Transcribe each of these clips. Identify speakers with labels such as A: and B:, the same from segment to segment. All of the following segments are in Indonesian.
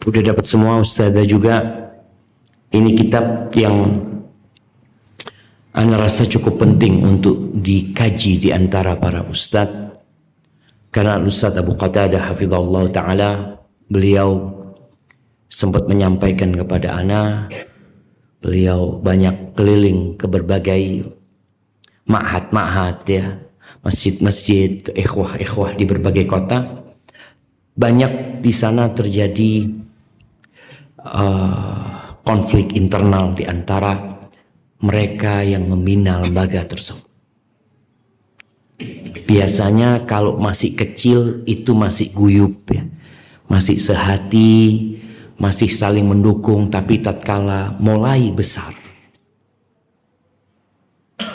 A: Udah dapat semua ustazah juga. Ini kitab yang ana rasa cukup penting untuk dikaji di antara para ustaz. Karena Ustaz Abu Qatadah hafizahullah ta'ala, beliau sempat menyampaikan kepada ana, beliau banyak keliling ke berbagai ma'had ya, masjid-masjid, ke ikhwah-ikhwah di berbagai kota. Banyak di sana terjadi konflik internal di antara mereka yang membina lembaga tersebut. Biasanya kalau masih kecil itu masih guyub ya, masih sehati, masih saling mendukung. Tapi tatkala mulai besar,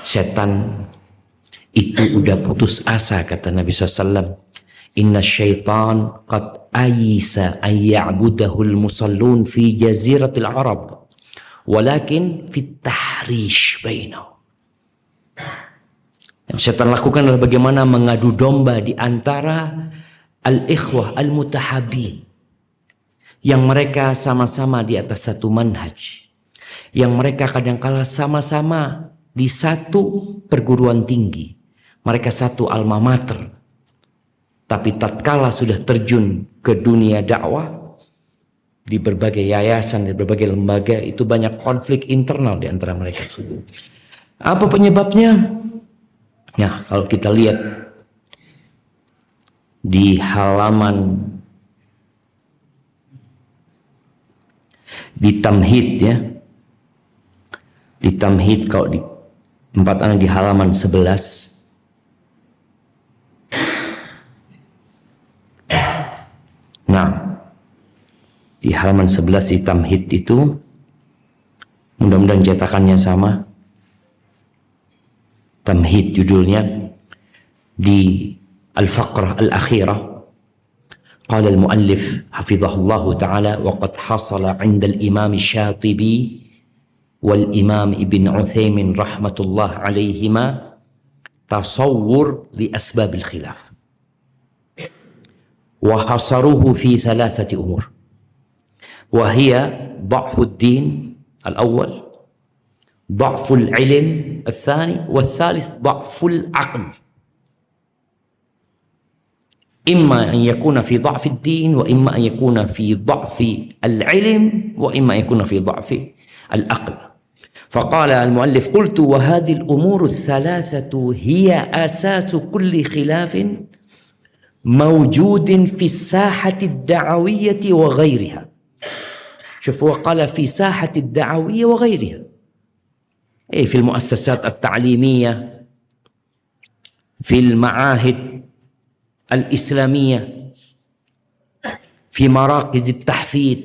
A: setan itu udah putus asa, kata Nabi SAW. Inna syaitan qad ayisa an ya'budahul musallun fi jaziratil Arab walakin fit tahrish bainahum. Yang setan lakukan adalah bagaimana mengadu domba di antara al-ikhwah al-mutahabin yang mereka sama-sama di atas satu manhaj, yang mereka kadangkala sama-sama di satu perguruan tinggi, mereka satu alma mater. Tapi tatkala sudah terjun ke dunia dakwah di berbagai yayasan, di berbagai lembaga, itu banyak konflik internal di antara mereka sendiri. Apa penyebabnya? Nah, kalau kita lihat di halaman di tamhid ya, di tamhid kalau di tempat anak di halaman 11, nah di halaman 11 di tamhid itu, mudah-mudahan cetakannya sama. Tamhid judulnya, di al-faqrah al-akhirah qala al-muallif hafizahullahu ta'ala wa qad hasala 'inda al-imam Syatibi wal imam Ibn Utsaimin rahmatullah alaihima tasawwur li asbab al-khilaf wa hasaruhu fi thalathati umur wa hiya dha'fu ad-din al-awwal, ضعف العلم الثاني، والثالث ضعف العقل. إما أن يكون في ضعف الدين، وإما أن يكون في ضعف العلم، وإما أن يكون في ضعف العقل. فقال المؤلف: قلت وهذه الأمور الثلاثة هي أساس كل خلاف موجود في الساحة الدعوية وغيرها. شوفوا، قال في ساحة الدعوية وغيرها، في المؤسسات التعليمية، في المعاهد الإسلامية، في مراكز التحفيظ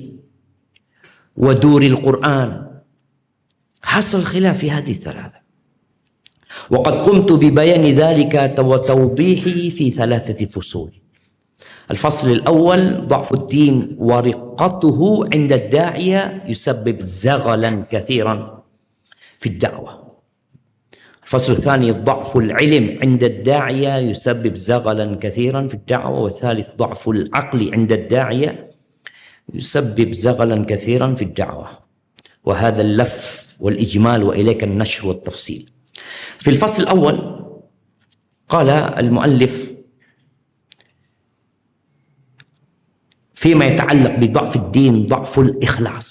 A: ودور القرآن، حصل خلاف في هذه الثلاثة. وقد قمت ببيان ذلك وتوضيحه في ثلاثة فصول. الفصل الأول: ضعف الدين ورقته عند الداعية يسبب زغلا كثيرا في الدعوة. الفصل الثاني: ضعف العلم عند الداعية يسبب زغلا كثيرا في الدعوة. والثالث: ضعف العقل عند الداعية يسبب زغلا كثيرا في الدعوة. وهذا اللف والإجمال وإليك النشر والتفصيل. في الفصل الأول قال المؤلف فيما يتعلق بضعف الدين ضعف الإخلاص.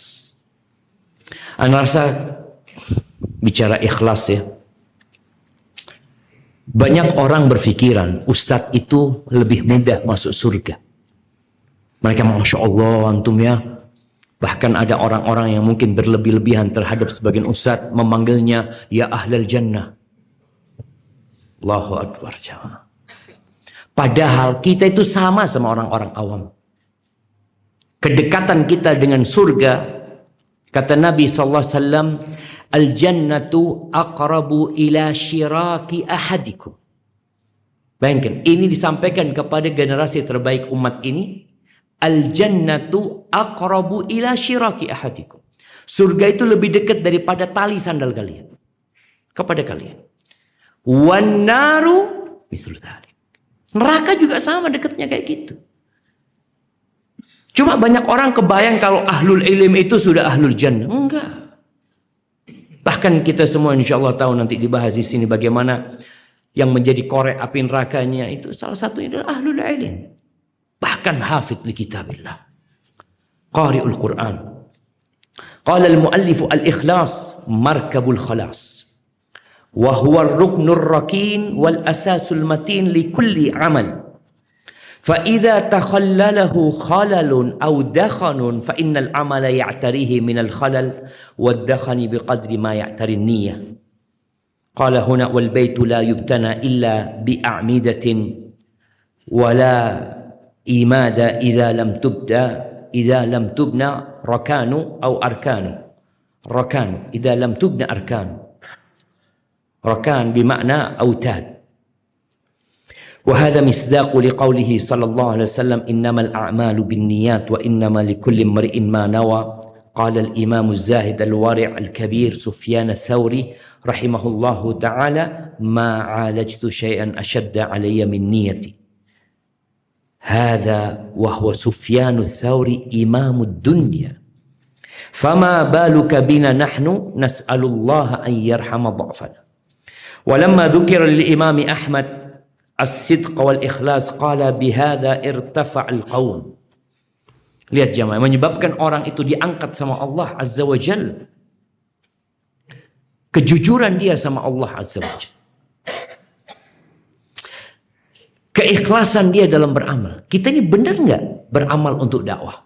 A: أنا rasa bicara ikhlas ya, banyak orang berpikiran ustadz itu lebih mudah masuk surga. Mereka Masya Allah antum ya, bahkan ada orang-orang yang mungkin berlebih-lebihan terhadap sebagian ustadz, memanggilnya ya ahlal jannah. Allahu Akbar. Padahal kita itu sama orang-orang awam. Kedekatan kita dengan surga, kata Nabi SAW, al-jannatu aqrabu ila syiraki ahadikum. Bayangkan, ini disampaikan kepada generasi terbaik umat ini. Al-jannatu aqrabu ila syiraki ahadikum. Surga itu lebih dekat daripada tali sandal kalian kepada kalian. Wan naru mithlu dzalik. Neraka juga sama dekatnya kayak gitu. Cuma banyak orang kebayang kalau ahlul ilm itu sudah ahlul jannah. Enggak. Bahkan kita semua insya Allah tahu nanti dibahas di sini bagaimana yang menjadi korek api nerakanya itu salah satunya adalah ahlul ilm. Bahkan hafidh li kitabillah. Qari'ul Quran. Qala al-muallif al-ikhlas markabul khalas. Wa huwa ar-ruknur rakin wal asasul matin li kulli amal. فإذا تخلله خلل أو دخن فإن العمل يعتريه من الخلل والدخن بقدر ما يعتري النية. قال هنا والبيت لا يبتنى إلا بأعمدة ولا إيماد إذا لم تبنى ركان أو أركان. ركان إذا لم تبنى أركان. ركان بمعنى أوتاد. وهذا مصداق لقوله صلى الله عليه وسلم إنما الأعمال بالنيات وإنما لكل امرئ ما نوى. قال الإمام الزاهد الورع الكبير سفيان الثوري رحمه الله تعالى ما عالجت شيئا أشد علي من نيتي. هذا وهو سفيان الثوري إمام الدنيا. فما بالك بنا نحن نسأل الله أن يرحم ضعفنا. ولما ذكر للإمام أحمد as-sidq wal ikhlas qala bihadza irtafa'al qaum. Lihat jemaah, menyebabkan orang itu diangkat sama Allah Azza wa Jalla. Kejujuran dia sama Allah Azza wa Jalla. Keikhlasan dia dalam beramal. Kita ini benar nggak beramal untuk dakwah?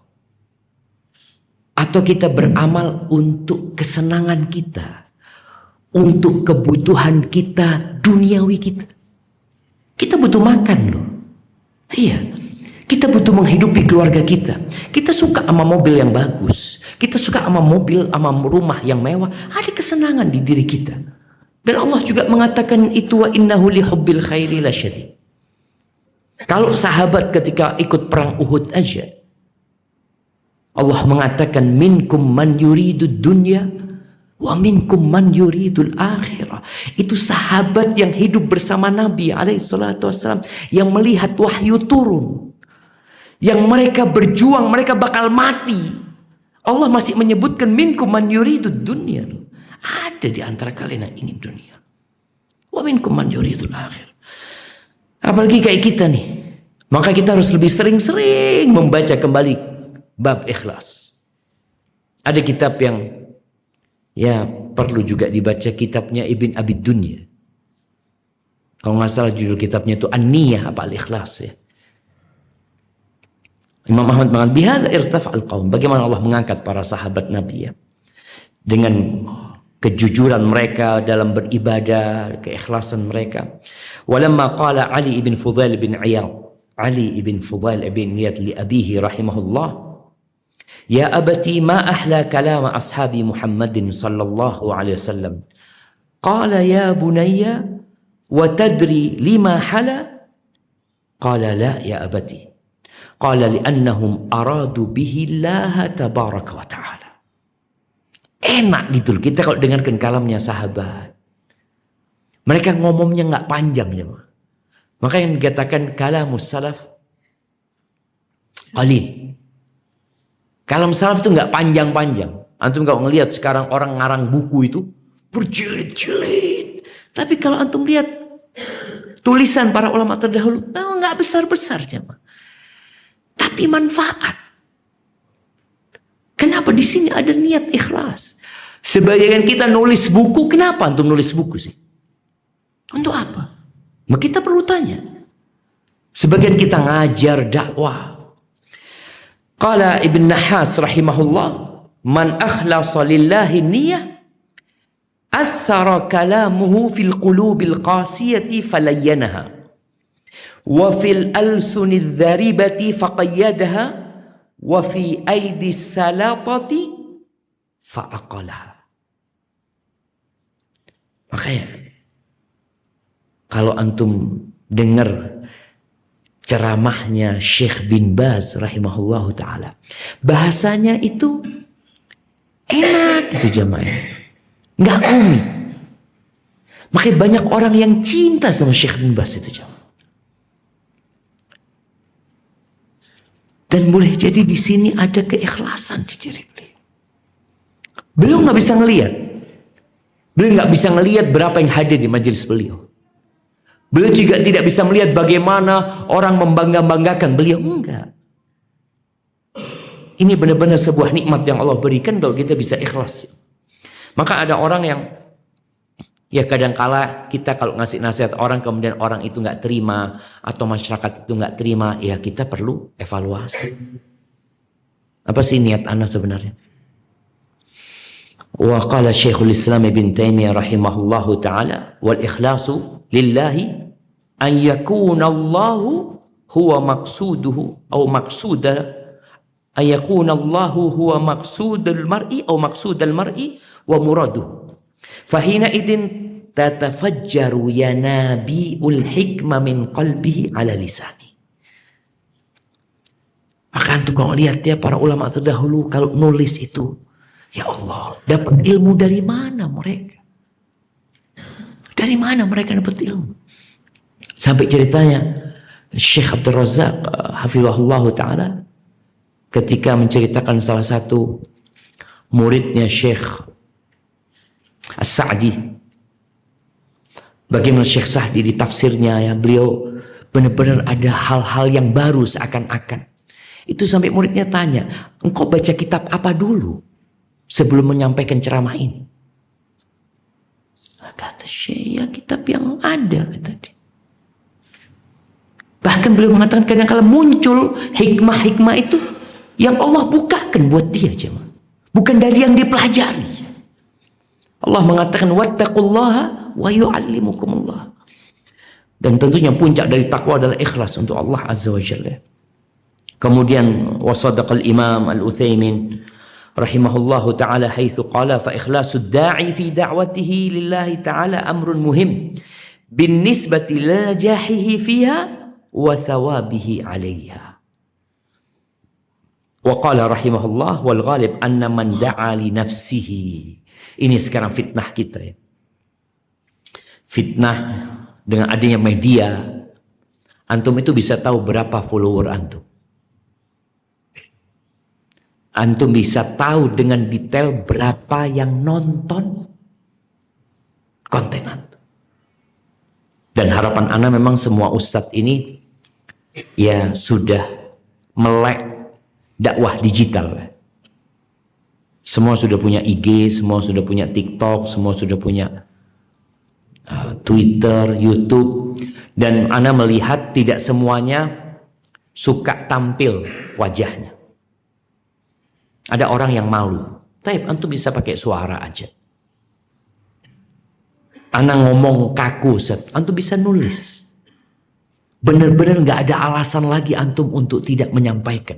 A: Atau kita beramal untuk kesenangan kita? Untuk kebutuhan kita, duniawi kita? Kita butuh makan loh. Iya. Kita butuh menghidupi keluarga kita. Kita suka sama mobil yang bagus. Kita suka sama mobil, sama rumah yang mewah. Ada kesenangan di diri kita. Dan Allah juga mengatakan itu wa innahu li hubbil khairi lasyadid. Kalau sahabat ketika ikut perang Uhud aja, Allah mengatakan minkum man yuridud dunya wa minkum man yuridul akhirah. Itu sahabat yang hidup bersama Nabi SAW, yang melihat wahyu turun, yang mereka berjuang, mereka bakal mati. Allah masih menyebutkan minkum man yuridud dunya. Ada di antara kalian yang ingin dunia. Wa minkum man yuridul akhirah. Apalagi kayak kita nih. Maka kita harus lebih sering-sering membaca kembali bab ikhlas. Ada kitab yang ya perlu juga dibaca, kitabnya Ibn Abi Dunya. Kalau nggak salah judul kitabnya itu An-Niyah apa Al-Ikhlas ya. Imam Ahmad mengatakan bihadza irtafa'al qaum. Bagaimana Allah mengangkat para sahabat Nabi ya. Dengan kejujuran mereka dalam beribadah, keikhlasan mereka. Walamma qala Ali ibn Fudail bin Iyad. Ali ibn Fudail bin Iyad li abihi rahimahullah. Ya abati ma ahla kalam ashabi Muhammadin sallallahu alaihi wasallam. Qala ya bunayya wa tadri lima hala? Qala la ya abati. Qala li'annahum aradu bihi Allah tabaraka wa ta'ala. Enak gitu kita kalau dengarkan kalamnya sahabat. Mereka ngomongnya nggak panjang ya. Maka yang dikatakan kalamus salaf qalil. Kalam salaf itu nggak panjang-panjang. Antum kalau ngelihat sekarang orang ngarang buku itu berjilid-jilid. Tapi kalau antum lihat tulisan para ulama terdahulu, nggak besar-besar jemaah. Tapi manfaat. Kenapa di sini ada niat ikhlas? Sebagian kita nulis buku, kenapa antum nulis buku sih? Untuk apa? Maka kita perlu tanya. Sebagian kita ngajar dakwah. Qala Ibn Nahas rahimahullah, man akhlasa lillahi niyyah athara kalamuhu fil qulubil qasiyati falayyanaha wa fil alsunidh dharibati faqayyadaha wa fi aidis salatati fa'aqalaha. Makanya kalau antum dengar ceramahnya Syekh bin Baz rahimahullahu ta'ala, bahasanya itu enak itu jamaah, nggak rumit. Makanya banyak orang yang cinta sama Syekh bin Baz itu jamaah. Dan boleh jadi di sini ada keikhlasan di diri beliau. Beliau nggak bisa ngelihat. Beliau nggak bisa ngelihat berapa yang hadir di majelis beliau. Beliau juga tidak bisa melihat bagaimana orang membangga-banggakan beliau. Enggak. Ini benar-benar sebuah nikmat yang Allah berikan kalau kita bisa ikhlas. Maka ada orang yang ya kadangkala kita kalau ngasih nasihat orang kemudian orang itu nggak terima atau masyarakat itu nggak terima, ya kita perlu evaluasi. Apa sih niat Anda sebenarnya? Wa qala Syekhul Islam Ibn Taimiyah rahimahullahu taala wal ikhlasu lillahi an yakuna Allahu huwa maqsuduhu atau maqsuda an yakuna Allahu huwa maqsudul mar'i atau maqsudal mar'i wa muraduhu fahina idin tatafajjaru yanabiul hikmah min qalbihi ala lisani. Maka antum kalau lihat ya para ulama terdahulu kalau nulis itu, ya Allah, dapat ilmu dari mana mereka? Dari mana mereka dapat ilmu? Sampai ceritanya Syekh Abdul Razak hafizahullah taala ketika menceritakan salah satu muridnya Syekh As-Sa'di, bagaimana Syekh Sa'di di tafsirnya ya, beliau benar-benar ada hal-hal yang baru seakan-akan. Itu sampai muridnya tanya, engkau baca kitab apa dulu sebelum menyampaikan ceramah ini? Kata Syekh, ya kitab yang ada, kata dia. Bahkan beliau mengatakan kadang-kala muncul hikmah-hikmah itu yang Allah bukakan buat dia, jemaah. Bukan dari yang dipelajari. Allah mengatakan wattaqullaha wa yu'allimukumullah. Dan tentunya puncak dari takwa adalah ikhlas untuk Allah Azza wa Jalla. Kemudian wasadaqal Imam Al-Utsaimin rahimahullahu taala haitsu qala fa ikhlasu da'i fi da'watihi lillahi ta'ala amrun muhim bin nisbati la jahihi fiha wa thawabihi 'alayha. Wa qala rahimahullah wal ghalib anna man da'a li nafsihi. Ini sekarang fitnah kita ya. Fitnah dengan adanya media. Antum itu bisa tahu berapa follower antum. Antum bisa tahu dengan detail berapa yang nonton konten antum. Dan harapan ana memang semua ustadz ini ya sudah melek dakwah digital. Semua sudah punya IG, semua sudah punya TikTok, semua sudah punya Twitter, YouTube. Dan ana melihat tidak semuanya suka tampil wajahnya. Ada orang yang malu. Tapi antum bisa pakai suara aja. Ana ngomong kaku, antum bisa nulis. Benar-benar nggak ada alasan lagi antum untuk tidak menyampaikan.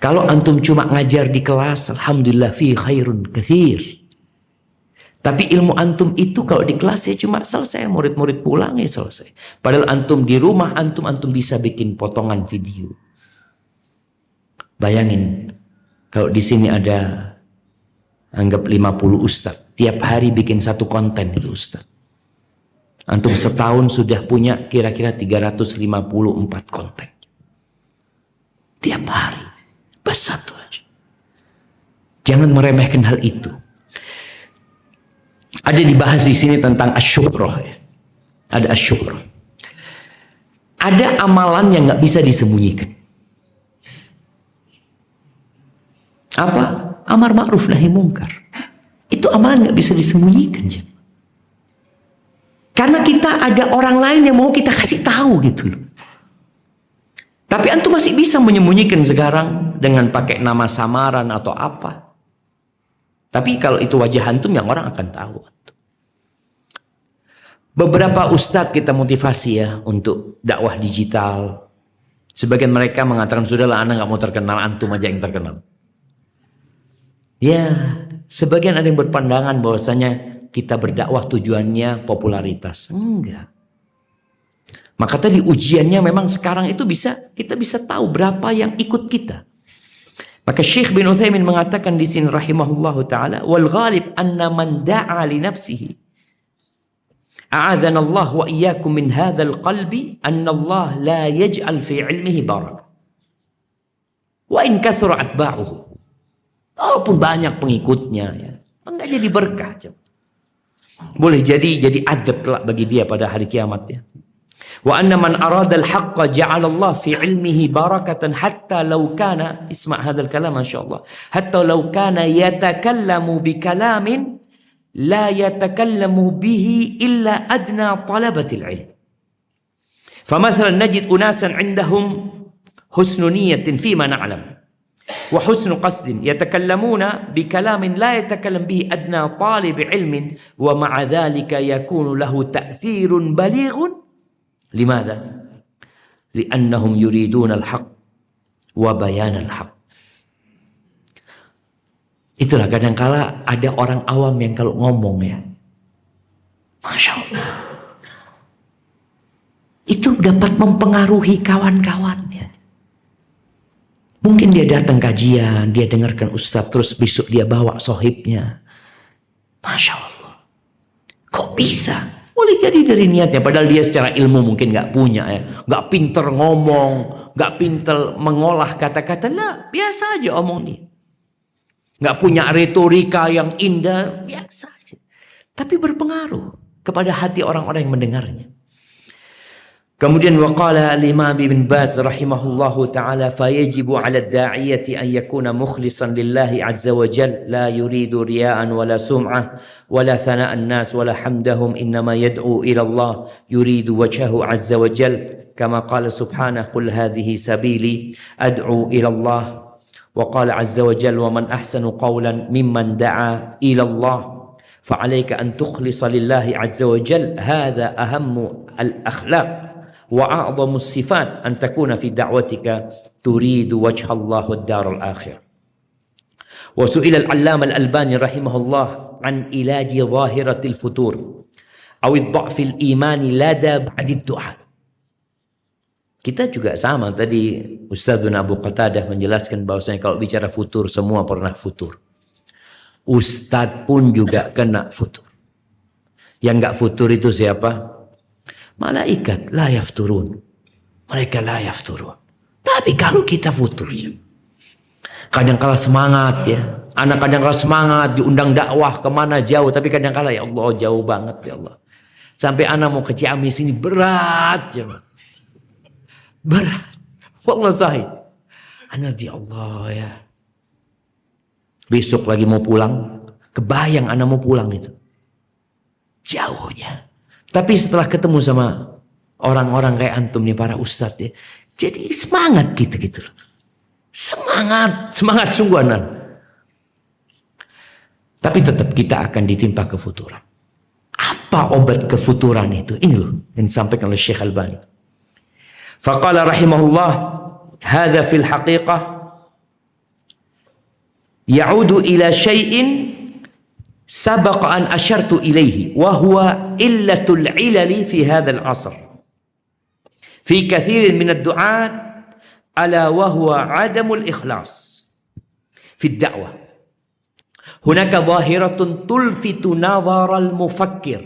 A: Kalau antum cuma ngajar di kelas, alhamdulillah fi khairun katsir. Tapi ilmu antum itu kalau di kelas ya cuma selesai, murid-murid pulang ya selesai. Padahal antum di rumah antum bisa bikin potongan video. Bayangin kalau di sini ada anggap 50 ustadz, tiap hari bikin satu konten itu ustadz. Antum setahun sudah punya kira-kira 354 konten. Tiap hari. Pas satu aja. Jangan meremehkan hal itu. Ada dibahas di sini tentang asyukrah ya. Ada asyukrah. Ada amalan yang nggak bisa disembunyikan. Apa? Amar ma'ruf nahi mungkar. Itu amalan nggak bisa disembunyikan. Karena kita ada orang lain yang mau kita kasih tahu gitu loh. Tapi antum masih bisa menyembunyikan sekarang dengan pakai nama samaran atau apa. Tapi kalau itu wajah antum yang orang akan tahu. Beberapa ustadz kita motivasi ya untuk dakwah digital. Sebagian mereka mengatakan sudahlah anak nggak mau terkenal, antum aja yang terkenal. Ya, sebagian ada yang berpandangan bahwasanya kita berdakwah tujuannya popularitas. Enggak. Maka tadi ujiannya memang sekarang itu kita bisa tahu berapa yang ikut kita. Maka Syekh bin Utsaimin mengatakan di sini rahimahullahu taala wal ghalib anna man da'a li nafsihi a'adzana Allah wa iyyakum min hadzal qalbi anna Allah la yaj'al fi ilmihi barakah. Wa in kathura atba'uhu. Walaupun banyak pengikutnya, ya, enggak jadi berkah. Boleh jadi azab kelak bagi dia pada hari kiamat, ya. Wa anna man arada al-haqqa ja'ala Allah fi ilmihi barakatan hatta law kana, isma' hadzal kalam masyaallah, hatta law kana yatakallamu bi kalamin la yatakallamu bihi illa adna talabatil ilm. فمثلا نجد أناسا عندهم حسن نية فيما نعلم وحسن قصد يتكلمون بكلام لا يتكلم به أدنى طالب علم ومع ذلك يكون له تأثير بليغ. لماذا؟ لأنهم يريدون الحق وبيان الحق. Itulah kadangkala ada orang awam yang kalau ngomong, ya, Masya Allah, itu dapat mempengaruhi kawan-kawannya. Mungkin dia datang kajian, dia dengarkan ustadz, terus besok dia bawa sohibnya. Masya Allah, kok bisa? Boleh jadi dari niatnya, padahal dia secara ilmu mungkin nggak punya, ya, nggak pinter ngomong, nggak pinter mengolah kata-kata, lah biasa aja omong nih, nggak punya retorika yang indah, biasa aja, tapi berpengaruh kepada hati orang-orang yang mendengarnya. Kemudian waqala al-Imam Ibn Baz rahimahullahu ta'ala fayajibu 'ala ad-da'iyati an yakuna mukhlishan lillahi 'azza wa jalla la yuridu riya'an wala sum'ah wala thana'an nas wala hamdahum innama yad'u ila Allah yuridu wajhahu 'azza wa jalla kama qala subhanahu qul hadhihi sabili ad'u ila Allah wa qala 'azza wa jalla wa man ahsanu qawlan mimman da'a ila Allah fa'alayka an tukhlisa lillahi 'azza wa jalla hadha ahammu al-akhlaq وأعظم الصفات أن تكون في دعوتك تريد وجه الله والدار الآخرة. وسئل العلامة الألباني رحمه الله عن علاج ظاهرة الفتور أو الضعف الإيماني لدى بعد الدعاء. Kita juga sama, tadi Ustadzuna Abu Qatadah menjelaskan bahwasanya kalau bicara futur semua pernah futur. Ustadz pun juga kena futur. Yang enggak futur itu siapa? Malaikat la yafturun. Mereka la yafturun. Tapi kalau kita futur, ya, kadang-kala semangat, ya. Anak kadang-kala semangat diundang dakwah kemana jauh, tapi kadang-kala ya Allah jauh banget, ya Allah. Sampai anak mau ke Ciamis ini berat, ya. Berat. Wallah sahih. Anak di Allah, ya. Besok lagi mau pulang, kebayang anak mau pulang itu. Jauhnya. Tapi setelah ketemu sama orang-orang kayak antum nih, para ustadz, ya, jadi semangat gitu. Semangat sungguhanan. Tapi tetap kita akan ditimpa kefuturan. Apa obat kefuturan itu? Ini loh yang disampaikan oleh Syekh Albani. Faqala rahimahullah, hadza fil haqiqah ya'udu ila syai'in سبق أن أشرت إليه وهو إلة العلل في هذا العصر في كثير من الدعاة ألا وهو عدم الإخلاص في الدعوة. هناك ظاهرة تلفت نظر المفكر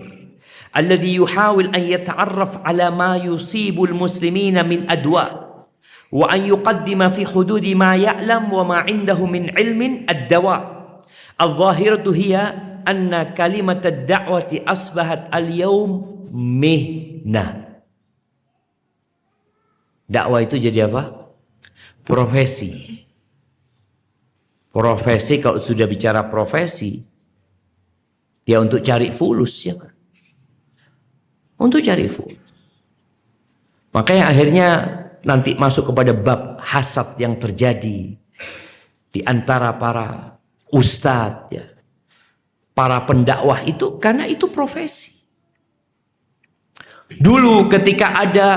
A: الذي يحاول أن يتعرف على ما يصيب المسلمين من أدواء وأن يقدم في حدود ما يعلم وما عنده من علم الدواء. الظاهرة هي أن كلمة الدعوة أصبحت اليوم مهنة. Dakwah itu jadi apa? Profesi. Profesi, kalau sudah bicara profesi, ya untuk cari fulus, ya kan? Untuk cari fulus. Makanya akhirnya nanti masuk kepada bab hasad yang terjadi di antara para ustadz, ya, para pendakwah itu, karena itu profesi. Dulu ketika ada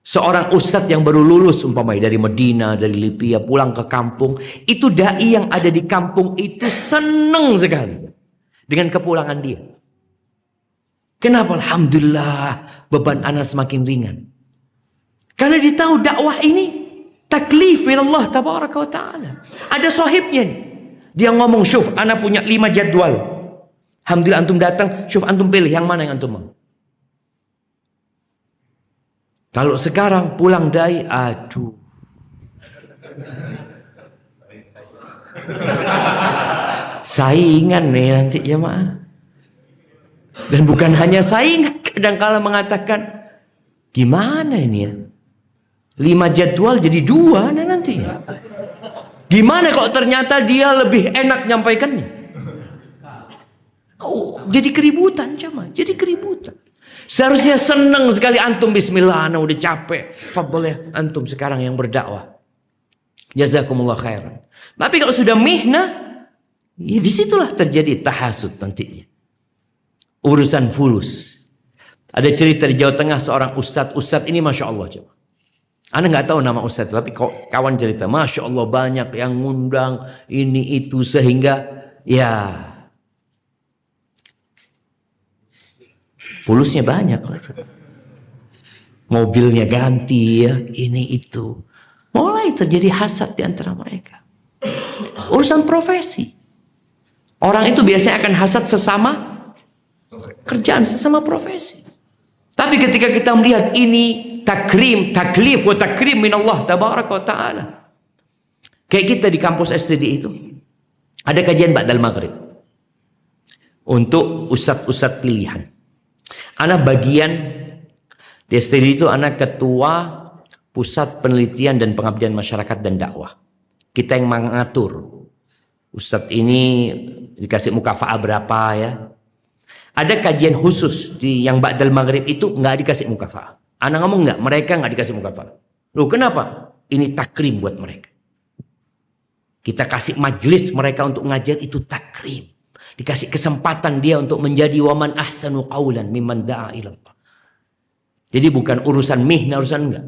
A: seorang ustadz yang baru lulus umpamanya dari Medina, dari Libya, pulang ke kampung, itu dai yang ada di kampung itu senang sekali dengan kepulangan dia. Kenapa? Alhamdulillah, beban anak semakin ringan. Karena dia tahu dakwah ini taklif min Allah tabaraka wa ta'ala. Ada sahibnya nih. Dia ngomong, syuf, anak punya 5 jadwal. Alhamdulillah antum datang, syuf antum pilih yang mana yang antum mau. Kalau sekarang pulang dai, aduh. Saingan nih nanti jemaah. Dan bukan hanya saingan, kadang-kala mengatakan, gimana ini ya? 5 jadwal jadi 2 nanti. Gimana kalau ternyata dia lebih enak nyampaikannya? Oh, jadi keributan jemaah, jadi keributan. Seharusnya senang sekali antum bismillah, ana udah capek. Fadhol ya antum sekarang yang berdakwah. Jazakumullah khairan. Tapi kalau sudah mihna, ya disitulah terjadi tahasud nantinya. Urusan fulus. Ada cerita di Jawa Tengah seorang ustadz ini masya Allah coba. Anda nggak tahu nama ustadz, tapi kawan cerita, masya Allah banyak yang ngundang ini itu sehingga ya fulusnya banyak lah. Mobilnya ganti ya, ini itu. Mulai terjadi hasad di antara mereka. Urusan profesi. Orang itu biasanya akan hasad sesama kerjaan, sesama profesi. Tapi ketika kita melihat ini taklif wa takrim min Allah tabaraka wa ta'ala. Kayak kita di kampus STD itu ada kajian ba'dal maghrib untuk ustadz pilihan. Anak bagian di STD itu anak ketua Pusat Penelitian dan Pengabdian Masyarakat dan Dakwah. Kita yang mengatur. Ustadz ini dikasih mukafa'ah berapa ya. Ada kajian khusus yang ba'dal maghrib itu nggak dikasih mukafa'ah. Anak ngomong nggak, mereka nggak dikasih mukafa'ah. Loh kenapa? Ini takrim buat mereka. Kita kasih majelis mereka untuk ngajar itu takrim. Dikasih kesempatan dia untuk menjadi waman ahsanu qawlan mimman da'a ilallah. Jadi bukan urusan mihna, urusan enggak.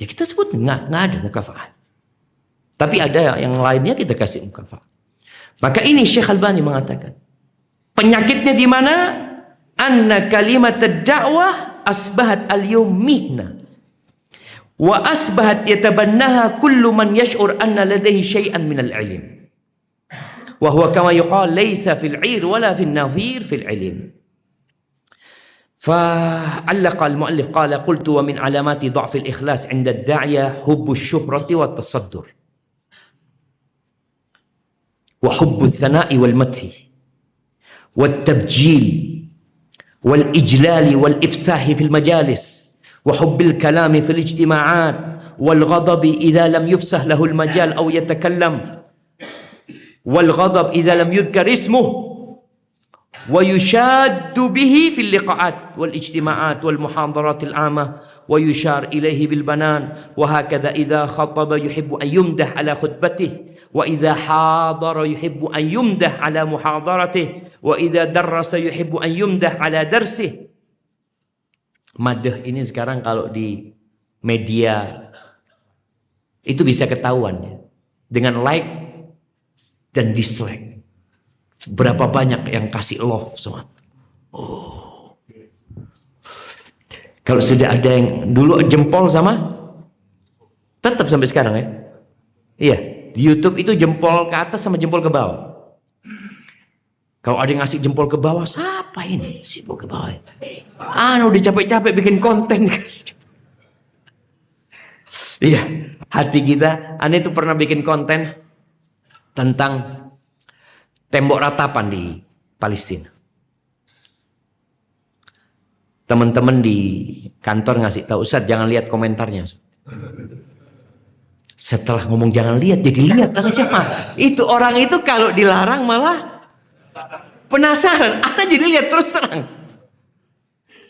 A: Ya kita sebut enggak ada mukafa'ah. Tapi ada yang lainnya kita kasih mukafa'ah. Maka ini Syekh Albani mengatakan, penyakitnya di mana? Anna kalimat ad-da'wah asbahat al-yawm mihna. Wa asbahat yatabannaha kullu man yash'ur anna ladayhi syai'an min al-'ilm. Wa huwa kama yuqal laysa fil 'ir wala fil nafir fil 'ilm. فعلق المؤلف قال قلت ومن علامات ضعف الإخلاص عند الداعية حب الشهرة والتصدر وحب الثناء والمدح والتبجيل والإجلال والإفساح في المجالس وحب الكلام في الاجتماعات والغضب إذا لم يفسح له المجال أو يتكلم والغضب إذا لم يذكر اسمه ويشاد به في اللقاءات والاجتماعات والمحاضرات العامة ويشار إليه بالبنان وهكذا إذا خطب يحب أن يمدح على خطبته وإذا حاضر يحب أن يمدح على محاضرته وإذا درس يحب أن يمدح على درسه. Madah ini sekarang kalau di media itu bisa ketahuan ya, dengan like dan dislike. Berapa banyak yang kasih love semua. Oh. Kalau sudah ada yang dulu jempol sama, tetap sampai sekarang ya. Iya, di YouTube itu jempol ke atas sama jempol ke bawah. Kalau ada yang ngasih jempol ke bawah, siapa ini? Jempol ke bawah. Udah capek-capek bikin konten dikasih. Iya, hati kita. Ane itu pernah bikin konten tentang tembok ratapan di Palestina. Teman-teman di kantor ngasih tahu, Ustaz jangan lihat komentarnya. Setelah ngomong jangan lihat, jadi lihat. Siapa? Itu orang itu kalau dilarang malah penasaran. Ana jadi lihat terus terang.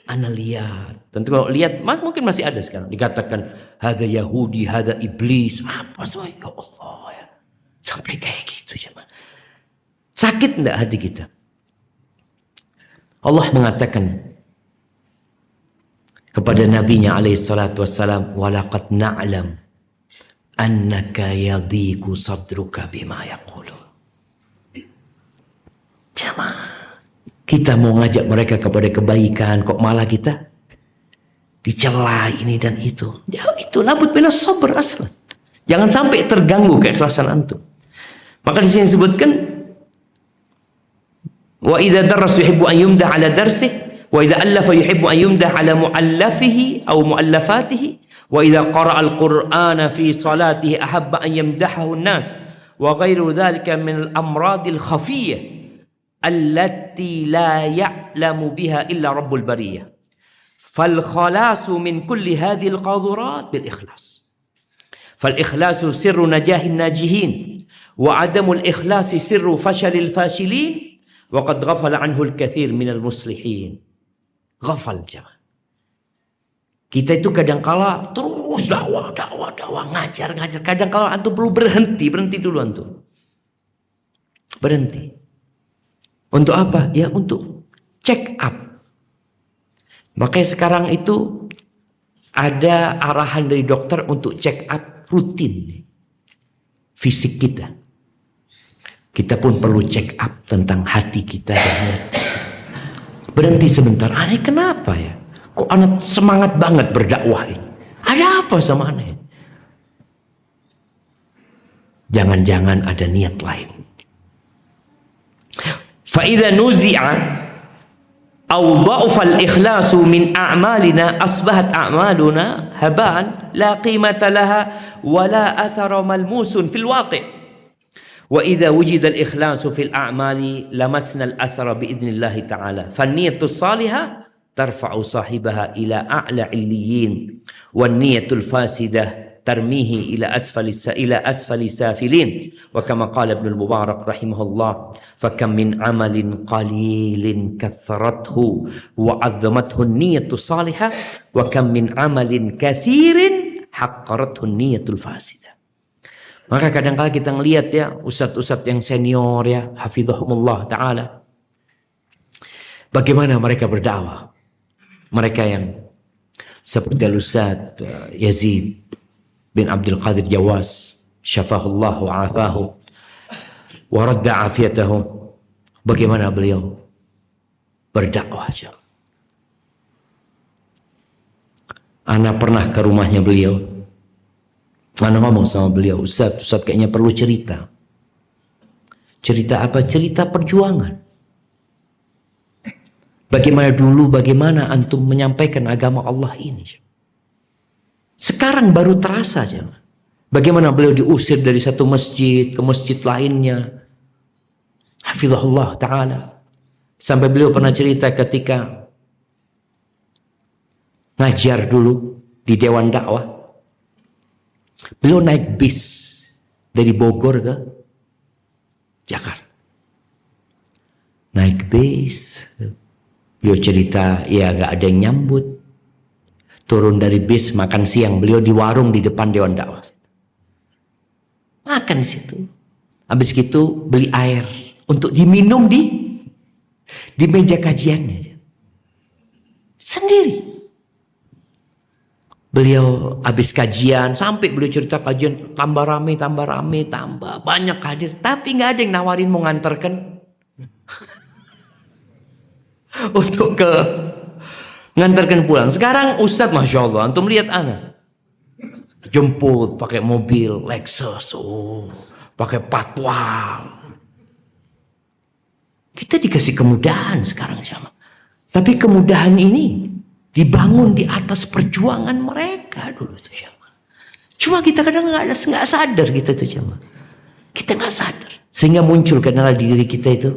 A: Ana lihat. Tentu kalau lihat, mungkin masih ada sekarang. Dikatakan, hada Yahudi, hada iblis. Apa soalnya? Ya Allah ya. Sampai kayak gitu ya. Sakit enggak hati kita? Allah mengatakan kepada nabinya alaihi salatu wassalam, walaqad na'lam annaka yadhiqu sadruka bima yaqulu. Jamaah, kita mau ngajak mereka kepada kebaikan, kok malah kita dicela ini dan itu. Ya itu labud minas sabr aslan. Jangan sampai terganggu keikhlasan antum. Maka di sini disebutkan wa idza darasa yuhibbu an yumdah ala darsihi wa idza allafa yuhibbu an yumdah ala muallafihi aw muallafatihi وإذا قرأ القرآن في صلاته أحب أن يمدحه الناس وغير ذلك من الأمراض الخفية التي لا يعلم بها إلا رب البرية فالخلاص من كل هذه القاذورات بالإخلاص فالإخلاص سر نجاح الناجحين وعدم الإخلاص سر فشل الفاشلين وقد غفل عنه الكثير من المصلحين. Ghafal jemaah. Kita itu kadangkala terus dakwah, ngajar. Kadangkala antum perlu berhenti dulu antum. Berhenti. Untuk apa? Ya untuk check up. Makanya sekarang itu ada arahan dari dokter untuk check up rutin fisik kita. Kita pun perlu check up tentang hati kita. Berhenti sebentar. Aneh kenapa ya? Kok anak semangat banget berdakwah ini? Ada apa sama aneh? Jangan-jangan ada niat lain. فَإِذَا نُزِعَ أَوْ ضَعُفَ الْإِخْلَاصُ مِنْ أَعْمَالِنَا أَصْبَحَتْ أَعْمَالُنَا هَبَاءً لَا قِيمَةَ لَهَا وَلَا أَثَرَ مَلْمُوسٌ فِي الْوَاقِعِ وَإِذَا وُجِدَ الْإِخْلَاصُ فِي الْأَعْمَالِ لَمَسْنَا الْأَثَرَ بِإِذْنِ اللَّهِ تَعَالَى فَالنِّيَّةُ الصَّالِحَةُ ترفع صاحبها إلى أعلى عليين والنية الفاسدة ترميه إلى أسفل سافلين وكما قال ابن المبارك رحمه الله فكم من عمل قليل كثرته وعظمته النية الصالحة وكم من عمل كثير حقرته النية الفاسدة. Maka kadang-kala kita ngelihat ya ustadz-ustadz yang senior ya hafizahumullah ta'ala, bagaimana mereka berdakwah. Mereka yang seperti Al-Ustaz Yazid bin Abdul Qadir Jawas, syafahullah wa afahu wa radda afiyatahu. Bagaimana beliau berdakwah. Ana pernah ke rumahnya beliau. Ana ngomong sama beliau, Ustaz kayaknya perlu cerita. Cerita apa? Cerita perjuangan. Bagaimana antum menyampaikan agama Allah ini? Sekarang baru terasa aja. Bagaimana beliau diusir dari satu masjid ke masjid lainnya. Hafizahullah ta'ala. Sampai beliau pernah cerita ketika ngajar dulu di Dewan Dakwah. Beliau naik bis dari Bogor ke Jakarta. Naik bis. Beliau cerita, ya gak ada yang nyambut. Turun dari bis, makan siang. Beliau di warung di depan Dewan Dakwah. Makan di situ. Habis itu beli air untuk diminum di meja kajiannya. Sendiri. Beliau habis kajian, sampai beliau cerita kajian tambah rame, tambah banyak hadir. Tapi gak ada yang nawarin mau nganterkan. Untuk ngantarkan pulang. Sekarang Ustadz, Masya Allah, antum lihat anak jemput pakai mobil Lexus, pakai patwal. Kita dikasih kemudahan sekarang sama. Tapi kemudahan ini dibangun di atas perjuangan mereka dulu tuh sama. Cuma kita kadang nggak sadar kita tuh sama. Kita nggak sadar sehingga muncul karena di diri kita itu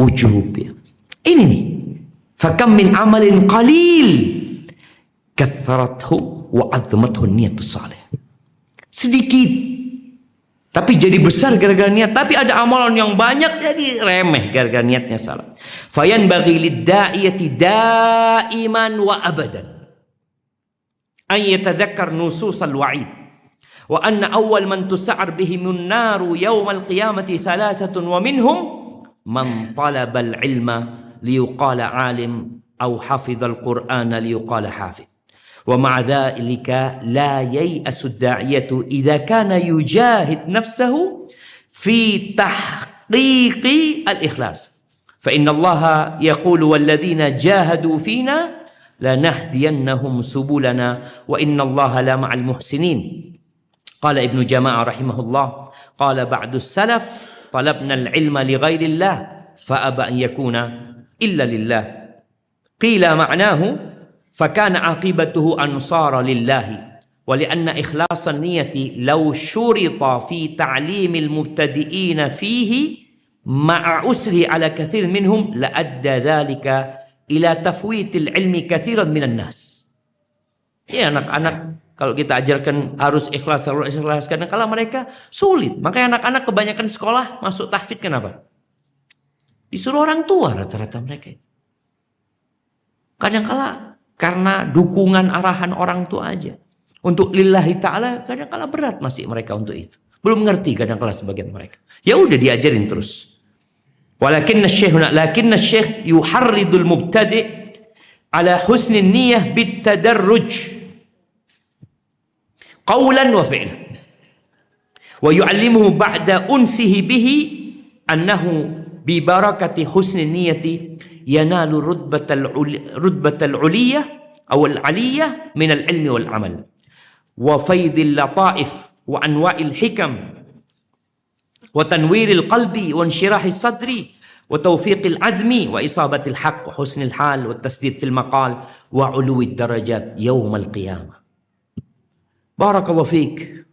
A: ujub ya. Ini nih, fakam min amalin qalil katharathu wa azmathu niyatus salih. Sedikit tapi jadi besar gara-gara niat, tapi ada amalan yang banyak jadi remeh gara-gara niatnya salah. Fayanbaghi lid-da'iyati da'iman wa abadan an yatadhakkar nususal wa'id wa anna awwal man tus'ar bihimun naru yawmal qiyamati thalathatun wa minhum man talabal ilma ليقال عالم أو حفظ القرآن ليقال حافظ ومع ذلك لا ييأس الداعية إذا كان يجاهد نفسه في تحقيق الإخلاص فإن الله يقول والذين جاهدوا فينا لنهدينهم سبلنا وإن الله لمع المحسنين قال ابن جماعة رحمه الله قال بعد السلف طلبنا العلم لغير الله فأبى أن يكون إلا لله قيل معناه fakana aqibatuhu ansara lillahi wa lianna ikhlasan niyati law syurita fi ta'limil mubtadi'ina fihi ma'a usri ala kathir minhum la adda dhalika ila tafwitil ilmi kathiran minan nas. Ya, anak-anak kalau kita ajarkan harus ikhlas, kadang-kala mereka sulit. Makanya anak-anak kebanyakan sekolah masuk tahfidz kenapa? Disuruh orang tua rata-rata mereka. Kadang-kala karena dukungan arahan orang tua aja. Untuk lillahi ta'ala kadang-kala berat masih mereka untuk itu. Belum ngerti kadang-kala sebagian mereka. Ya udah diajarin terus. Lakinna syekh yuharridul mubtadi' ala husni niyah bitadarruj qawlan wa fi'lan. Wa yu'allimuhu ba'da unsihi bihi annahu bi barakati husni niyati yanalu rutbatal uliyah aw al-aliyah min al-ilmi wal amal wa faydil lataif wa anwa'il hikam wa tanwiril qalbi wa inshirahis sadri wa tawfiqil azmi wa isabatil haqq wa husnil hal wa tasdid fil maqal wa uluwid darajat yaumal qiyamah. Barakallahu fiik.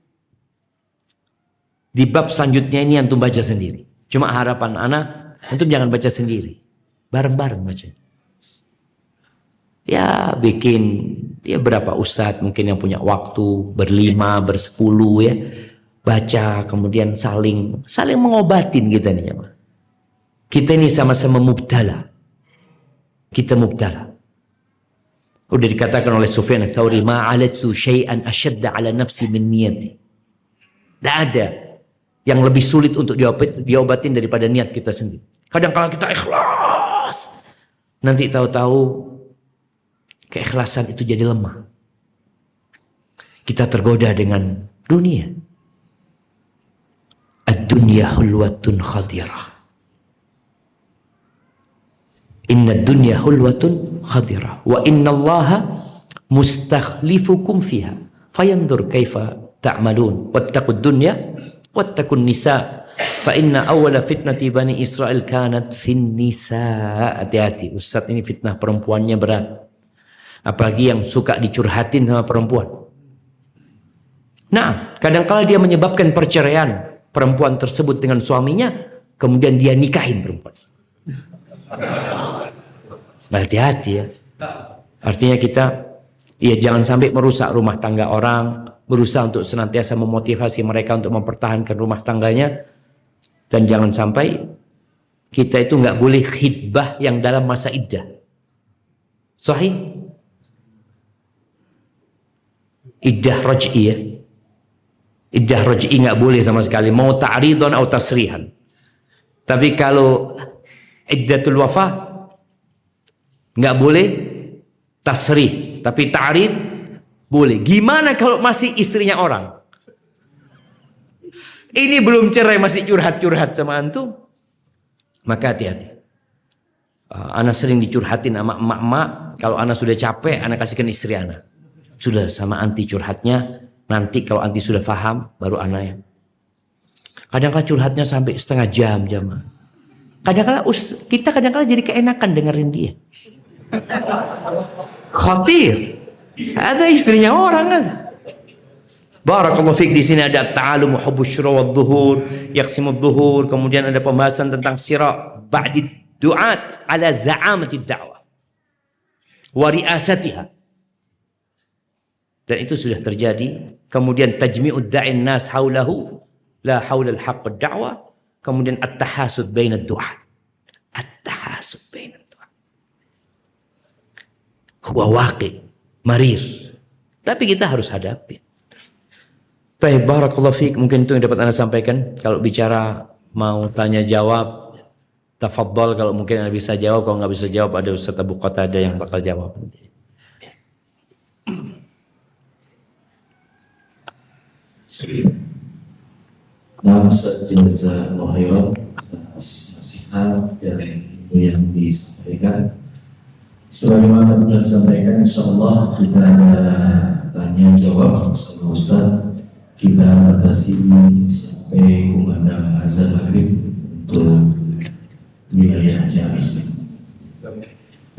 A: Di bab selanjutnya ini antum baca sendiri. Cuma harapan ana antum jangan baca sendiri. Bareng-bareng baca. Ya bikin ya berapa ustadz mungkin yang punya waktu berlima, bersepuluh ya. Baca kemudian saling mengobatin kita nih ya. Kita ini sama-sama mubtala. Kita mubtala. Udah dikatakan oleh Sufyan Ats-Tsauri, ma'alatu syai'an asyadda 'ala nafsi min niyati. Tidak ada yang lebih sulit untuk diobatin daripada niat kita sendiri. Kadang-kadang kita ikhlas, nanti tahu-tahu keikhlasan itu jadi lemah. Kita tergoda dengan dunia. Ad-dunya hulwatun khadirah. Inna dunya hulwatun khadirah wa inna allaha mustakhlifukum fiha fayanzur kaifa ta'malun wattaqud dunya wattaqun nisa fa inna awwala fitnati bani Israel kanat fin nisa. Hati-hati, Ustaz, ini fitnah perempuannya berat. Apalagi yang suka dicurhatin sama perempuan. Nah, kadang-kala dia menyebabkan perceraian perempuan tersebut dengan suaminya, kemudian dia nikahin perempuan. Hati-hati ya. Artinya kita ya jangan sampai merusak rumah tangga orang, berusaha untuk senantiasa memotivasi mereka untuk mempertahankan rumah tangganya, dan jangan sampai kita itu nggak boleh khidbah yang dalam masa iddah. Sahih? Iddah raj'i ya. Iddah raj'i nggak boleh sama sekali, mau ta'ridhan atau tasrihan. Tapi kalau iddatul wafah nggak boleh tasrih, tapi ta'rid boleh. Gimana kalau masih istrinya orang? Ini belum cerai masih curhat-curhat sama antum? Maka hati-hati. Ana sering dicurhatin sama emak-emak, kalau ana sudah capek, ana kasihkan istri ana. Sudah sama anti curhatnya, nanti kalau anti sudah paham, baru ana yang. Kadang-kadang curhatnya sampai setengah jam. Kadang-kadang kita jadi keenakan dengerin dia. Khatir. Ada istrinya orang kan. Barakallahu fiik. Di sini ada ta'alum hubbus syura wa dhuhur, yaqsimu dhuhur, kemudian ada pembahasan tentang syira ba'di du'at ala za'amati da'wah wa ri'asatiha. Dan itu sudah terjadi. Kemudian tajmi'ud da'in nas haulahu la haula al-haqq ad-da'wah. Kemudian at-tahasud bainad du'at. At-tahasud bainad du'at. Huwa waqi' marir. Tapi kita harus hadapi. Baik, barakallahu fiik. Mungkin itu yang dapat Anda sampaikan. Kalau bicara mau tanya jawab, tafadhol. Kalau mungkin Anda bisa jawab, kalau nggak bisa jawab ada Ustaz Abu Qatadah yang bakal jawab.
B: Nah, Ustaz Jazakallahu khairan atas nasihat dan ilmu yang disampaikan. Sebagaimana telah disampaikan, insyaallah kita tanya jawab bersama Ustaz. Kita batasi sampai kumandang azan maghrib untuk wilayah Jambi.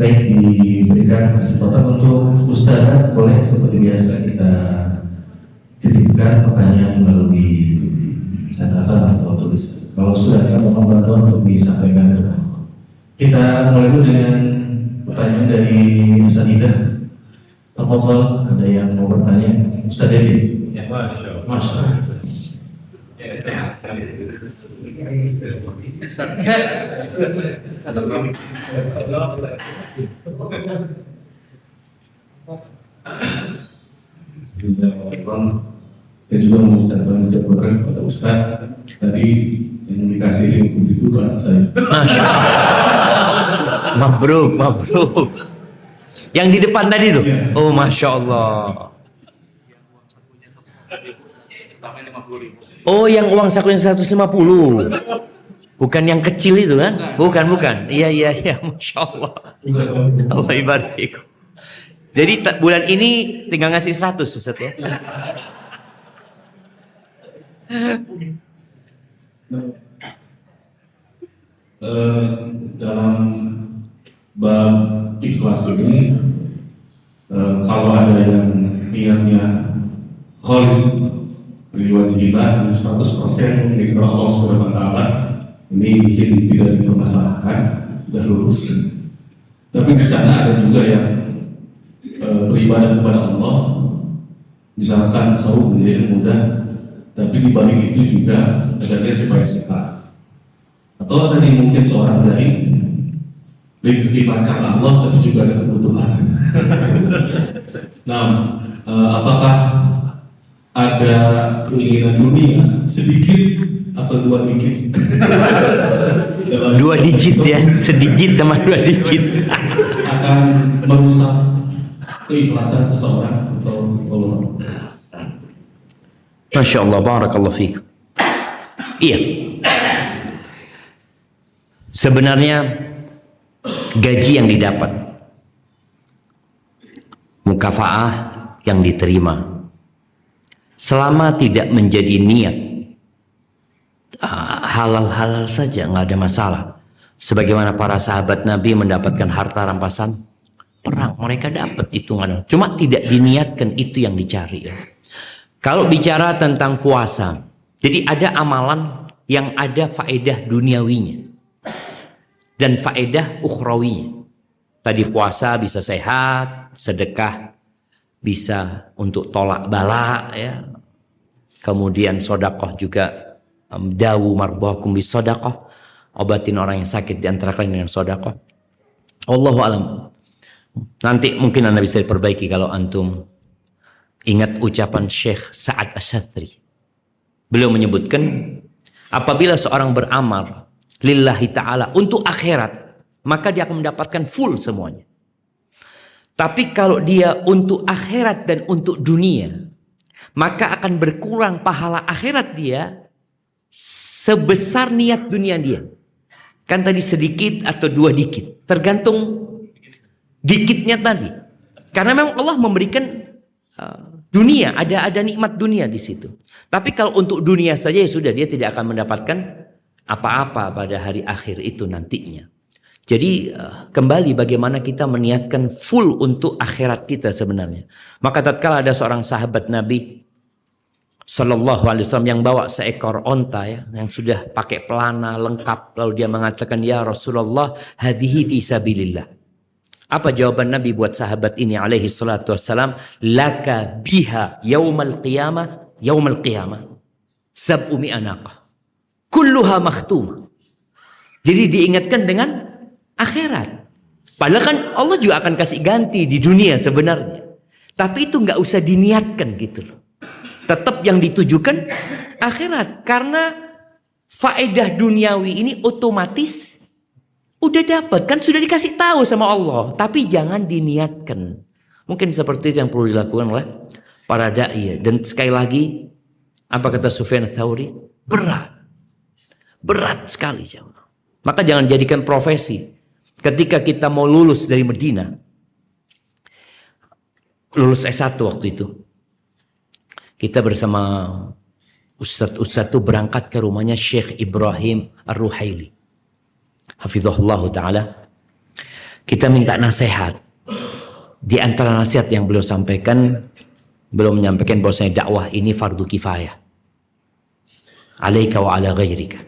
B: Baik. Baik, diberikan kesempatan untuk Ustaz, boleh seperti biasa kita titipkan pertanyaan melalui catatan atau tulis. Kalau sudah ada, mohon bantuan untuk disampaikan ke bawah. Kita mulai dulu dengan pertanyaan dari Mas Anida. Tafadhol, ada yang mau bertanya? Ustaz Dedi.
C: Ya, Masya Allah.
B: Masya Allah. Saya juga mengucapkan kepada Ustaz tadi yang dikasih buku itu anak saya.
A: Masya Allah. Mabruk, mabruk. Yang di depan tadi tuh? Oh, Masya Allah. Oh, yang uang sakunya 150. Bukan yang kecil itu kan? Bukan. Iya. Masya Allah. Allah ibarik fikum. Jadi bulan ini tinggal ngasih 100 Ustaz ya.
B: Dalam bab ikhlas ini, kalau ada yang niatnya khalis berwajibah 100% karena Allah Subhanahu wa taala, ini mungkin tidak dipermasalahkan, sudah lurus. Tapi di sana ada juga yang beribadah kepada Allah, misalkan saum yang mudah, tapi di balik itu juga ada dia supaya sehat. Atau tadi mungkin seorang dai ikhlas karena Allah, tapi juga ada kebutuhan. Nah, apakah ada keinginan dunia sedikit atau 2 digit?
A: 2 digit ya, sedikit sama 2 digit.
B: Akan merusak keikhlasan seseorang atau Allah?
A: Masya Allah, barakallahu fiik. Iya. Sebenarnya gaji yang didapat, mukafaah yang diterima, selama tidak menjadi niat, halal-halal saja, nggak ada masalah. Sebagaimana para sahabat Nabi mendapatkan harta rampasan perang, mereka dapat itu nggak ada. Cuma tidak diniatkan itu yang dicari. Kalau bicara tentang puasa, jadi ada amalan yang ada faedah duniawinya dan faedah ukhrawinya. Tadi puasa bisa sehat, sedekah bisa untuk tolak bala ya. Kemudian sodakoh juga, dawu mardhakum bis sodakoh, obatin orang yang sakit di antara kalian dengan sodakoh. Allahu alam. Nanti mungkin Anda bisa diperbaiki kalau antum ingat ucapan Syekh Sa'ad Asy-Syadzili. Beliau menyebutkan apabila seorang beramal lillahi ta'ala untuk akhirat, maka dia akan mendapatkan full semuanya. Tapi kalau dia untuk akhirat dan untuk dunia, maka akan berkurang pahala akhirat dia sebesar niat dunia dia. Kan tadi sedikit atau 2 dikit, tergantung dikitnya tadi. Karena memang Allah memberikan dunia, ada nikmat dunia di situ. Tapi kalau untuk dunia saja ya sudah, dia tidak akan mendapatkan apa-apa pada hari akhir itu nantinya. Jadi kembali bagaimana kita meniatkan full untuk akhirat kita sebenarnya. Maka tatkala ada seorang sahabat Nabi Sallallahu Alaihi Wasallam yang bawa seekor onta ya, yang sudah pakai pelana lengkap, lalu dia mengatakan, ya Rasulullah, hadhihi fi sabilillah. Apa jawaban Nabi buat sahabat ini alaihi salatu wassalam? Laka biha yaumal qiyamah sab'u mi'anaqah kulluha makhtumah. Jadi diingatkan dengan akhirat. Padahal kan Allah juga akan kasih ganti di dunia sebenarnya. Tapi itu nggak usah diniatkan gitu loh. Tetap yang ditujukan akhirat. Karena faedah duniawi ini otomatis udah dapat, kan sudah dikasih tahu sama Allah, tapi jangan diniatkan. Mungkin seperti itu yang perlu dilakukan oleh para dai. Dan sekali lagi, apa kata Sufyan Ats-Tsauri? Berat sekali, jemaah. Maka jangan jadikan profesi. Ketika kita mau lulus dari Medina, lulus S1 waktu itu, kita bersama Ustadz itu berangkat ke rumahnya Syekh Ibrahim Ar-Ruhaili hafizahullah ta'ala. Kita minta nasihat. Di antara nasihat yang beliau sampaikan, beliau menyampaikan bahwasanya dakwah ini fardu kifayah. Alaika wa ala ghairika.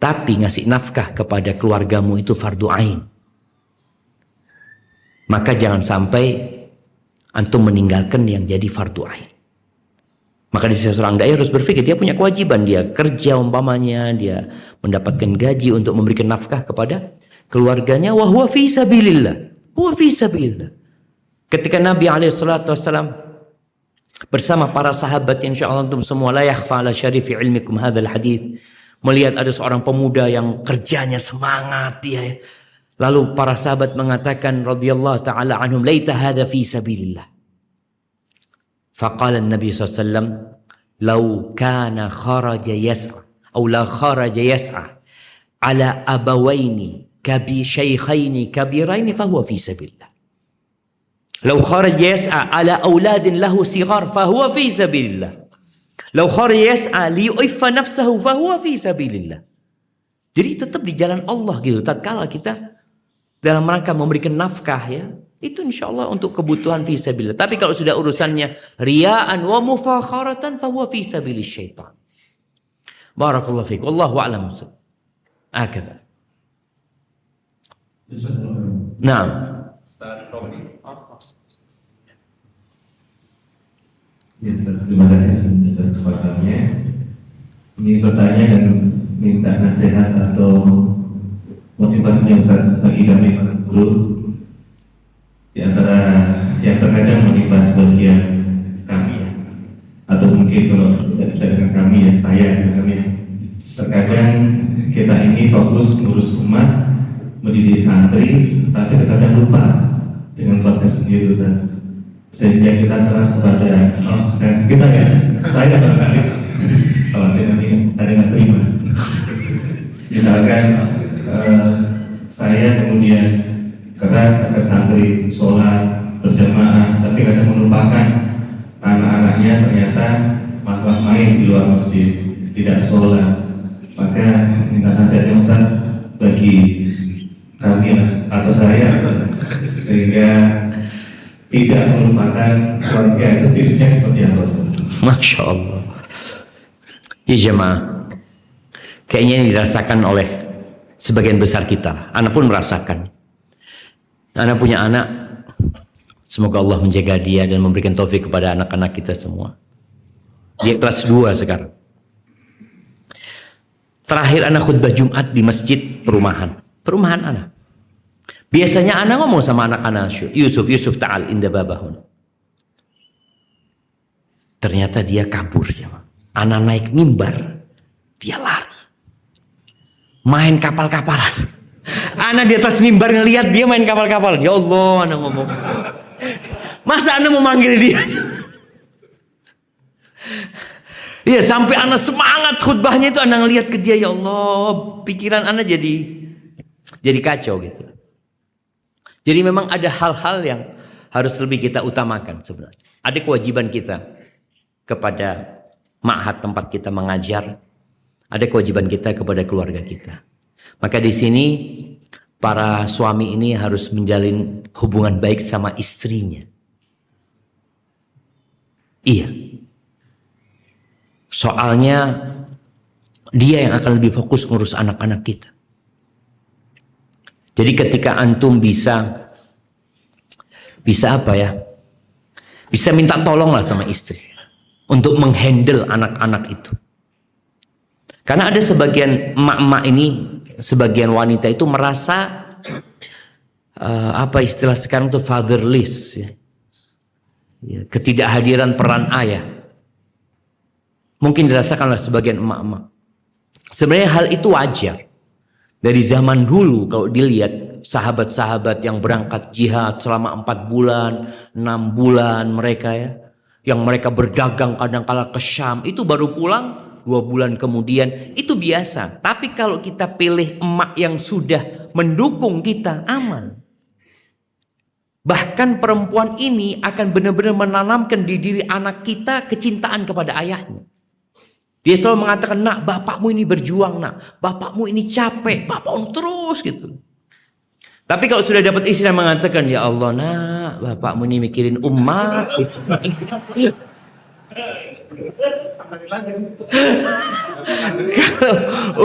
A: Tapi ngasih nafkah kepada keluargamu itu fardu ain. Maka jangan sampai antum meninggalkan yang jadi fardu ain. Maka di sisi seorang dai harus berpikir, dia punya kewajiban, dia kerja umpamanya, dia mendapatkan gaji untuk memberikan nafkah kepada keluarganya, wa huwa fi sabilillah. Huwa fi sabilillah. Ketika Nabi SAW bersama para sahabat, insyaallah antum semua la yakhfa ala syarifi ilmikum hadzal hadis, melihat ada seorang pemuda yang kerjanya semangat dia. Lalu para sahabat mengatakan radhiyallahu taala anhum, laita hadza fi sabilillah. Faqala Nabi SAW, "Lau kana kharaja yas'a atau la kharaja yas'a ala abawaini kabi shaykhaini kabiraini fahuwa fi sabilillah. Lau kharaja yas'a ala auladin lahu sighar fahuwa fi sabilillah. Lau kharaja yas'a liyu'iffa nafsahu fahuwa fi sabilillah." Jadi tetap di jalan Allah gitu. Tatkala kita dalam rangka memberikan nafkah ya, itu insya Allah untuk kebutuhan fi sabilillah. Tapi kalau sudah urusannya riya'an wa mufakharatan fahuwa fi sabilis syaitan. Barakallahu fiik. Wallahu a'lam. Akada. Naam.
B: Ya, terima kasih atas kesempatannya. Ingin bertanya dan minta nasihat atau motivasinya Ustaz bagi kami para guru. Di antara yang terkadang menimpa sebagian kami, atau mungkin kalau tidak bisa dengan kami ya saya dengan kami, terkadang kita ini fokus ngurus umat, mendidik santri, tapi terkadang lupa dengan keluarga sendiri Ustaz. Sehingga kita keras kepada kita ya, saya barangkali kalau nanti ada yang terima. Misalkan saya kemudian keras agar santri sholat berjamaah, tapi kadang melupakan anak-anaknya ternyata masalah main di luar masjid, tidak sholat. Maka minta nasihatnya Ustaz bagi kami atau saya sehingga tidak melupakan keluarga. Itu tipsnya seperti apa Ustaz?
A: Masya Allah. Ya jemaah, kayaknya ini dirasakan oleh sebagian besar kita. Anak pun merasakan. Anak punya anak, semoga Allah menjaga dia dan memberikan taufik kepada anak-anak kita semua. Dia kelas 2 sekarang. Terakhir anak khutbah Jumat di masjid perumahan anak. Biasanya anak ngomong sama anak-anak, Yusuf ta'al inda babahun. Ternyata dia kabur. Anak naik mimbar, dia lari. Main kapal-kapalan. Anak di atas mimbar ngelihat dia main kapal-kapalan. Ya Allah, anak ngomong. Masa anak mau manggil dia? Iya, sampai anak semangat khutbahnya itu anak ngelihat ke dia. Ya Allah, pikiran anak jadi kacau gitu. Jadi memang ada hal-hal yang harus lebih kita utamakan sebenarnya. Ada kewajiban kita kepada ma'had tempat kita mengajar. Ada kewajiban kita kepada keluarga kita. Maka di sini para suami ini harus menjalin hubungan baik sama istrinya. Iya. Soalnya dia yang akan lebih fokus ngurus anak-anak kita. Jadi ketika antum bisa apa ya? Bisa minta tolong lah sama istri untuk menghandle anak-anak itu. Karena ada sebagian emak-emak ini, sebagian wanita itu merasa apa istilah sekarang itu fatherless ya. Ketidakhadiran peran ayah mungkin dirasakan oleh sebagian emak-emak. Sebenarnya hal itu wajar. Dari zaman dulu kalau dilihat sahabat-sahabat yang berangkat jihad selama 4 bulan, 6 bulan mereka ya, yang mereka berdagang kadang-kala ke Syam, itu baru pulang 2 bulan kemudian, itu biasa. Tapi kalau kita pilih emak yang sudah mendukung kita, aman. Bahkan perempuan ini akan benar-benar menanamkan di diri anak kita kecintaan kepada ayahnya. Dia selalu mengatakan, nak, bapakmu ini berjuang, nak. Bapakmu ini capek, bapakmu terus gitu. Tapi kalau sudah dapat istri yang mengatakan, ya Allah nak, bapakmu ini mikirin umat. Kalau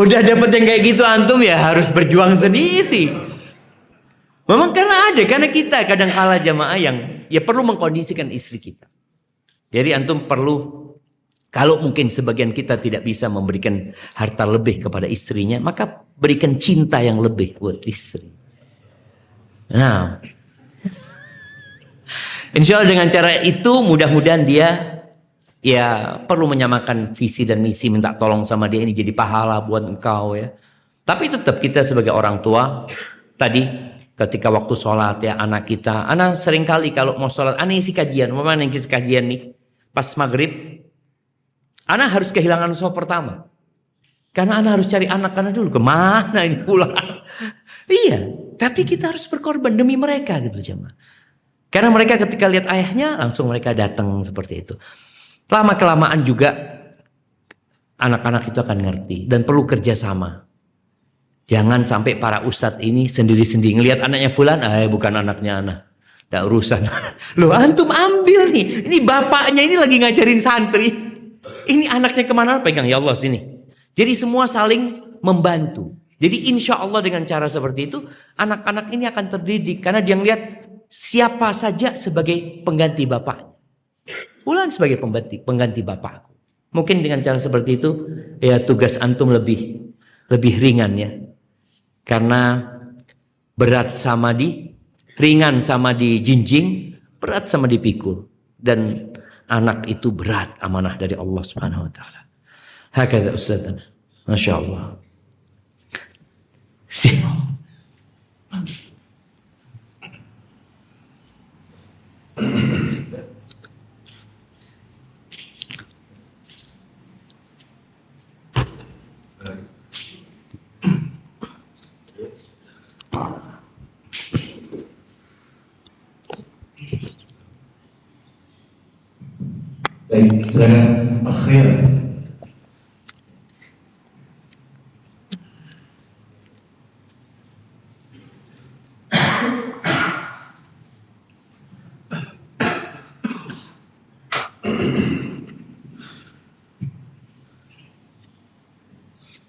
A: udah dapat yang kayak gitu antum ya harus berjuang sendiri. Memang karena kita kadang kala jamaah yang ya perlu mengkondisikan istri kita. Jadi antum perlu, kalau mungkin sebagian kita tidak bisa memberikan harta lebih kepada istrinya, maka berikan cinta yang lebih buat istri. Nah, insya Allah dengan cara itu mudah-mudahan dia ya perlu menyamakan visi dan misi, minta tolong sama dia, ini jadi pahala buat engkau ya. Tapi tetap kita sebagai orang tua tadi ketika waktu sholat ya anak kita, anak seringkali kalau mau sholat, anak isi kajian, mana yang isi kajian nih pas maghrib, anak harus kehilangan sholat pertama, karena anak harus cari anak-anak dulu, kemana ini pulang. Iya, tapi kita harus berkorban demi mereka gitu jemaah. Karena mereka ketika lihat ayahnya langsung mereka datang seperti itu. Lama-kelamaan juga anak-anak itu akan ngerti dan perlu kerjasama. Jangan sampai para ustadz ini sendiri-sendiri ngelihat anaknya fulan, bukan anaknya anak, tidak urusan. Loh antum ambil nih, ini bapaknya ini lagi ngajarin santri, ini anaknya kemana, pegang ya Allah sini. Jadi semua saling membantu. Jadi insya Allah dengan cara seperti itu anak-anak ini akan terdidik karena dia ngelihat siapa saja sebagai pengganti bapaknya. Fulan sebagai pengganti bapakku. Mungkin dengan cara seperti itu ya tugas antum lebih ringan ya. Karena ringan sama dijinjing, berat sama dipikul. Dan anak itu berat amanah dari Allah Subhanahu wa taala. Hakadha ustadzana. Masya Allah.
B: Baik, silakan akhir.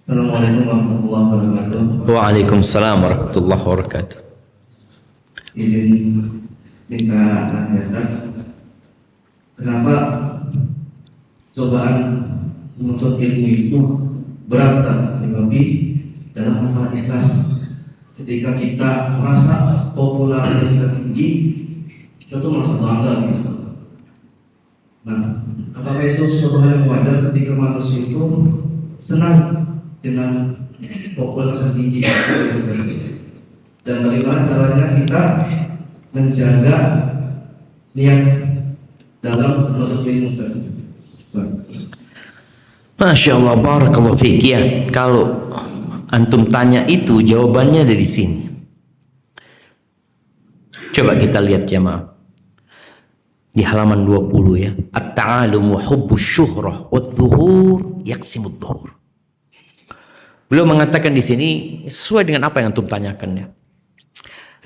B: Assalamualaikum warahmatullahi wabarakatuh.
A: Waalaikumsalam warahmatullahi wabarakatuh.
B: Izin minta nasihat. Kenapa cobaan menuntut ilmu itu berat terlebih dalam masalah ikhlas? Ketika kita merasa popularitas kita tinggi, kita tuh merasa bangga gitu. Nah, apakah itu suatu hal yang wajar ketika manusia itu senang dengan popularitas tinggi? Dan bagaimana caranya kita menjaga niat dalam menuntut ilmu?
A: Masya Allah, barakallahu fiik ya. Kalau antum tanya itu jawabannya dari sini. Coba kita lihat jemaah di halaman 20 ya. At-ta'alum wa hubbus syuhrah wa dhuhur yaqsimud dhuhur. Beliau mengatakan di sini sesuai dengan apa yang antum tanyakan ya.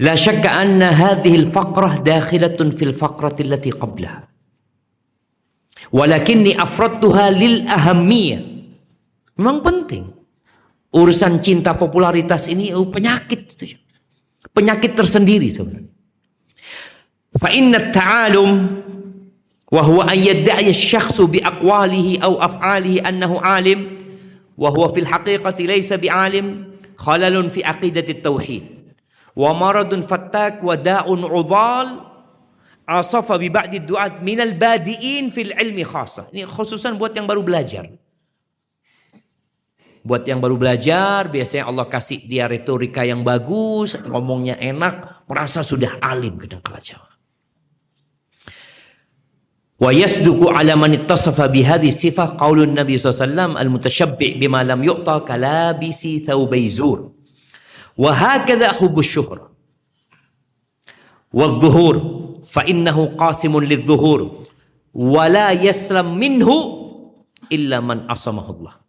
A: La syakka anna hadhihi al-faqrah dakhilatun fil faqrati allati qablaha. Walakinni afradtuha lil ahammiyah. Memang penting. Urusan cinta popularitas ini penyakit itu. Penyakit tersendiri sebenarnya. Fa inna ta'alum wa huwa an yadda'i asy-syakhsu bi aqwalihi aw af'alihi annahu 'alim wa huwa fil haqiqati laysa bi'alim khalalun fi aqidati at-tauhid wa maradun fattak wa da'un 'udhal asafa bi ba'di du'at minal badiin fil ilmi khassa. Ini khususan buat yang baru belajar. Buat yang baru belajar biasanya Allah kasih dia retorika yang bagus, ngomongnya enak, merasa sudah alim kadang-kala Jawa. Wa yasduqu ala man ittasafa bi hadhihi sifah qaulun Nabi sallallahu alaihi wasallam al-mutashabbi' bima lam yu'ta kalabisi thawbay zur. Wa hakadha hubbus syuhr. Wadh-dhuhur fa innahu qasimun lidh-dhuhur wa la yaslam minhu illa man asamahu Allah.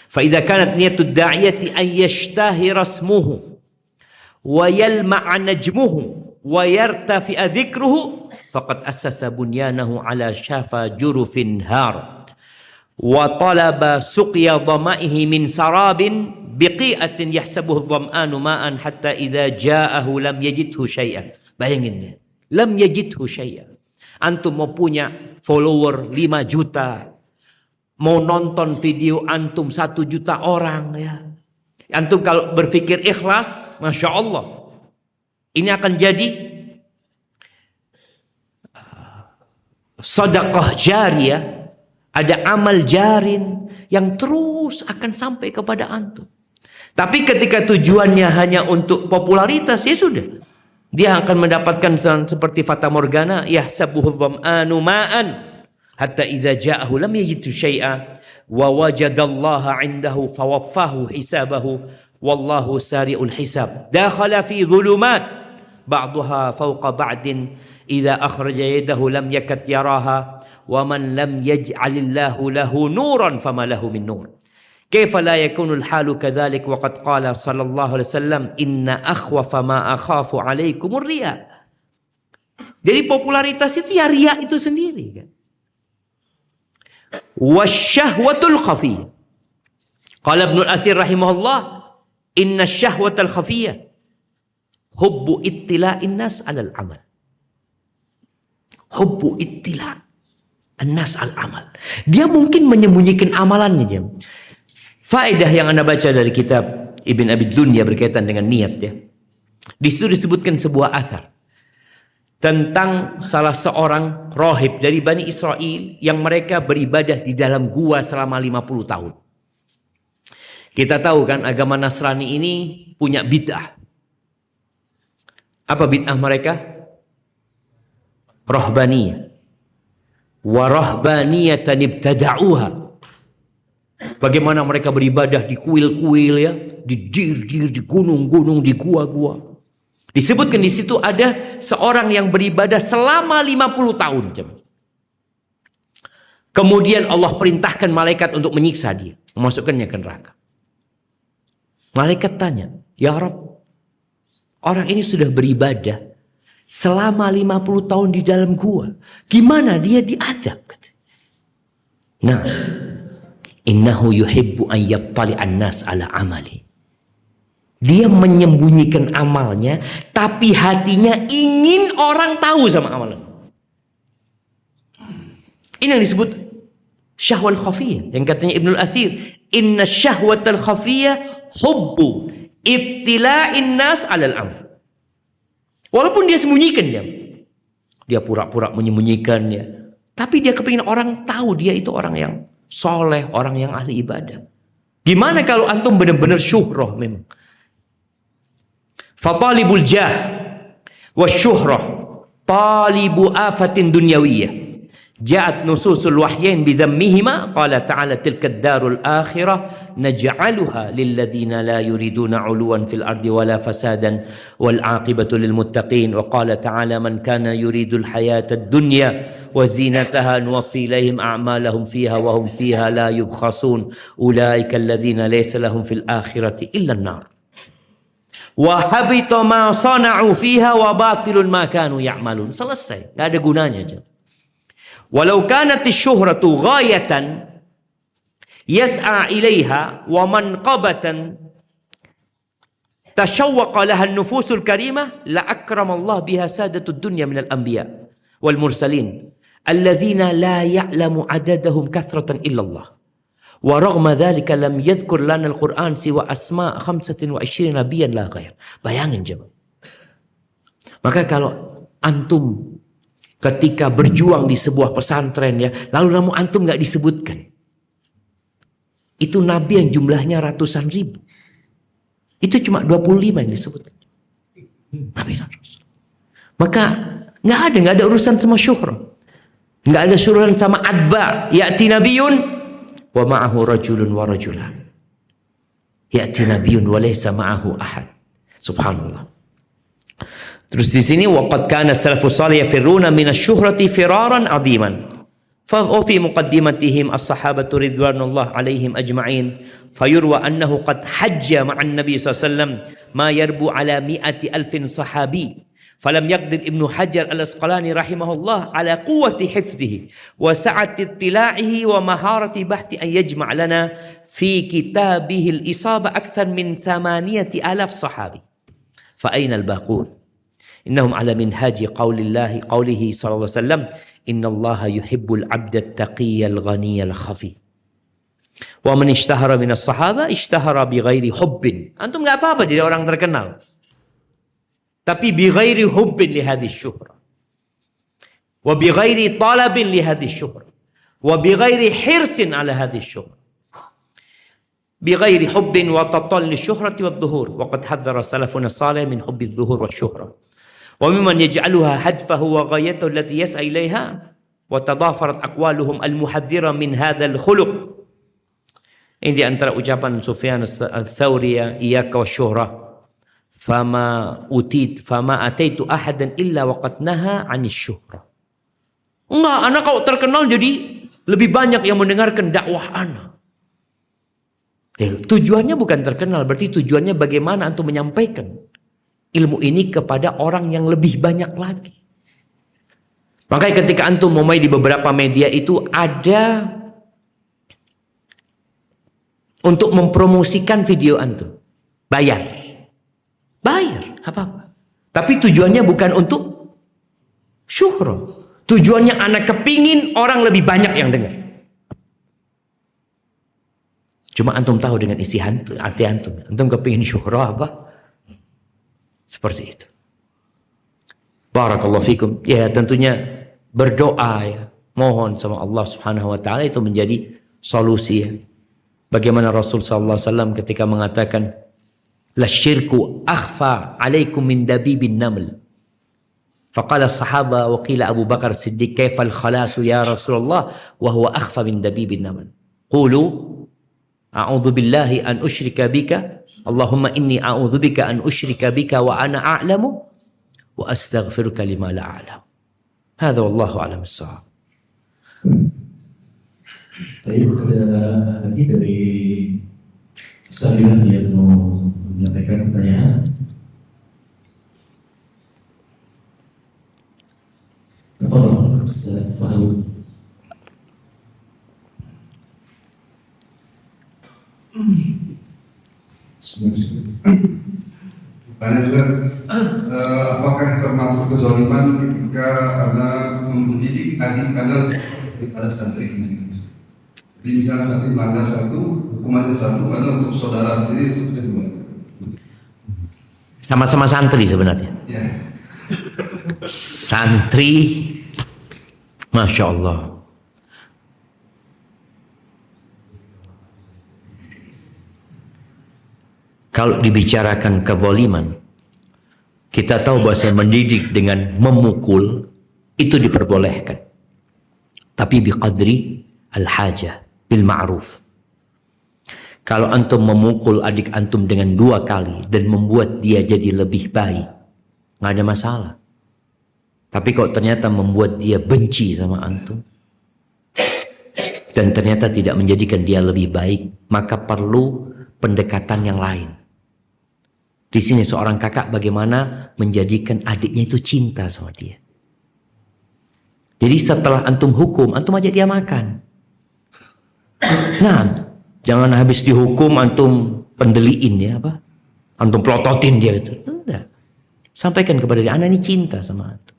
A: Fa idza kanat niyatud da'iyati an yashtahira ismuhu wa yalma'a najmuhu wa yartafi'a dhikruhu faqad assasa bunyanahu ala syafa jurufin har wa talaba suqya dhamaihi min sarabin biqi'atin yahsabuhu dham'anu ma'an hatta idza ja'ahu lam yajidhu syai'an. Bayangin ya, lam yajidhu syai'an. Antum mau punya follower 5 juta, mau nonton video antum 1 juta orang ya. Antum kalau berpikir ikhlas, Masya Allah, ini akan jadi sedekah jariyah, ada amal jarin yang terus akan sampai kepada antum. Tapi ketika tujuannya hanya untuk popularitas, ya sudah, dia akan mendapatkan seperti fata morgana, yahsabuhu dham'anu ma'an hatta idza ja'ahu lam yajidhu syai'a wa wajadallaha 'indahu fawaffahu hisabahu wallahu sari'ul hisab. Dakhala fi dhulumat ba'daha fawqa ba'din idza akhraja yadahu lam yakad yaraha wa man lam yaj'alillahu lahu nuran fama lahu min nur. Kaifa la yakunul halu kadzalik wa qad qala sallallahu alaihi wasallam inna akhwafa ma akhafu alaikumur riya. Jadi popularitas itu ya riya itu sendiri kan. Wasyahwatul khafiyah. Qala Ibnu Al-Athir rahimahullah, inna syahwatal khafiyah hubbu ittila'in nas 'alal amal. Hubbu ittila' an-nas 'al amal. Dia mungkin menyembunyikan amalannya, jam. Faedah yang Anda baca dari kitab Ibn Abi Dunya berkaitan dengan niat ya. Di situ disebutkan sebuah athar tentang salah seorang rohib dari Bani Israel yang mereka beribadah di dalam gua selama 50 tahun. Kita tahu kan agama Nasrani ini punya bid'ah. Apa bid'ah mereka? Rahbaniyah. Wa rahbaniyatan ibtada'uha. Bagaimana mereka beribadah di kuil-kuil ya, di dir-dir, di gunung-gunung, di gua-gua. Disebutkan di situ ada seorang yang beribadah selama 50 tahun. Kemudian Allah perintahkan malaikat untuk menyiksa dia, memasukkannya ke neraka. Malaikat tanya, "Ya Rabb, orang ini sudah beribadah selama 50 tahun di dalam gua. Gimana dia diazab?" Nah, innahu yuhibbu an yattali'an nas ala amali. Dia menyembunyikan amalnya, tapi hatinya ingin orang tahu sama amalan. Ini yang disebut syahwal khafiyah. Yang katanya Ibnu Al-Athir, inna syahwatal khafiyah hubbu ittila'in nas ala al-amal. Walaupun dia sembunyikan dia pura-pura menyembunyikannya, tapi dia kepingin orang tahu dia itu orang yang soleh, orang yang ahli ibadah. Gimana kalau antum benar-benar syuhrah memang? Fatalibul jah wa syuhrah talibu afatin dunyawiyah. Ja'at nususul wahyain bidhammihima qala ta'ala tilka ad-darul akhirah naj'aluha lilladhina la yuriduna 'uluwan fil ardi wala fasadan wal 'aqibatu lil muttaqin wa qala ta'ala man kana yuridul hayatad dunya wa zinataha nuwaffi ilaihim a'malahum fiha wa hum fiha la yubkhasun ulaika alladhina laysa lahum fil akhirati illa an-nar wa habita ma sana'u fiha wa batilun ma kanu ya'malun. Selesai, enggak ada gunanya aja. Walau kanat syuhratu ghayatan yas'a ilaiha wa manqabatan tashawwaqa laha an-nufusul karimah la akramallahu biha sadatud dunya minal anbiya wal mursalin alladzina la ya'lamu adadahum kathratan illa Allah wa raghma dhalika lam yadhkur lana al-Qur'an siwa asma' 25 nabiyan la ghair. Bayangin coba. Maka kalau antum ketika berjuang di sebuah pesantren ya, lalu nama antum nggak disebutkan, itu nabi yang jumlahnya ratusan ribu, itu cuma 25 yang disebutkan nabi dan rasul. Maka nggak ada urusan sama syuhrah, nggak ada urusan sama adba. Ya'ti nabiyun wa ma'ahu rajulun wa rajulan, ya'ti nabiyun wa laysa ma'ahu ahad. Subhanallah. Terus di sini waqad kana salafus salih yafirruna minasyuhrati firaran 'aziman وفي مقدمتهم الصحابة رضوان الله عليهم أجمعين فيروى أنه قد حج مع النبي صلى الله عليه وسلم ما يربو على 100,000 صحابي فلم يقدر ابن حجر الأسقلاني رحمه الله على قوة حفظه وسعة اطلاعه ومهارة بحث أن يجمع لنا في كتابه الإصابة أكثر من 8,000 صحابي فأين الباقون إنهم على منهاج قوله صلى الله عليه وسلم إن الله يحب العبد التقي الغني الخفي ومن اشتهر من الصحابة اشتهر بغير حب. Antum nggak apa-apa jadi orang terkenal, tapi bighairi hubbin li hadhihi syuhrah wa bighairi talabin li hadhihi syuhrah wa bighairi hirsin ala hadhihi syuhrah bighairi hubbin wa tatalli syuhrati wa dhuhur wa qad hadzara salafuna salih min hubbi dhuhur wa syuhrah wa mimman yaj'aluha hadfahu wa ghayatuhu allati yas'a ilaiha wa tadafarat aqwaluhum al-muhadhdhira min hadzal khuluq. Ini di antara ucapan Sufyan ats-Tsauri, iyyaka wasyuhrah fama ataitu ahadan illa waqad naha 'anis syuhrah. Enggak, anak kalau terkenal jadi lebih banyak yang mendengarkan dakwah anak. Tujuannya bukan terkenal, berarti tujuannya bagaimana antum menyampaikan ilmu ini kepada orang yang lebih banyak lagi. Makanya ketika antum memulai di beberapa media itu ada untuk mempromosikan video antum. Bayar, apa-apa. Tapi tujuannya bukan untuk syuhrah. Tujuannya anak kepingin orang lebih banyak yang dengar. Cuma antum tahu dengan isi hati antum. Antum kepingin syuhrah apa? Seperti itu. Barakallahu fikum. Ya tentunya berdoa ya. Mohon sama Allah Subhanahu wa taala itu menjadi solusi ya. Bagaimana Rasul sallallahu alaihi wasallam ketika mengatakan la syirku akhfa alaikum min dabibin naml. Faqala as-sahaba wa qila Abu Bakar Siddiq kaifa al-khalasu ya Rasulullah wa huwa akhfa min dabibin naml. Qulu a'udzu billahi an usyrika bika Allahumma inni a'udzu bika an usyrika bika wa ana a'lamu wa astaghfiruka lima la a'lam. Hadza wallahu a'lam bissawab.
B: Baik, ada lagi dari Sabilah yang mau menyampaikan pertanyaan. Tafadhal Ustaz Fahmi.
C: Apakah termasuk kezaliman ketika anak mendidik adik anak pada santri ini? Jadi misalnya santri melanggar satu, hukumannya satu, karena untuk saudara sendiri itu kedua.
A: Sama-sama santri sebenarnya.
C: Ya.
A: Santri, Masya Allah. Kalau dibicarakan kezaliman, kita tahu bahwa mendidik dengan memukul itu diperbolehkan. Tapi biqadri al-hajah bil ma'ruf. Kalau antum memukul adik antum dengan 2 kali dan membuat dia jadi lebih baik, nggak ada masalah. Tapi kalau ternyata membuat dia benci sama antum dan ternyata tidak menjadikan dia lebih baik, maka perlu pendekatan yang lain. Di sini seorang kakak bagaimana menjadikan adiknya itu cinta sama dia. Jadi setelah antum hukum, antum ajak dia makan. Nah, jangan habis dihukum antum pendeliin ya apa? Antum pelototin dia itu. Enggak. Sampaikan kepada dia, anak ini cinta sama antum.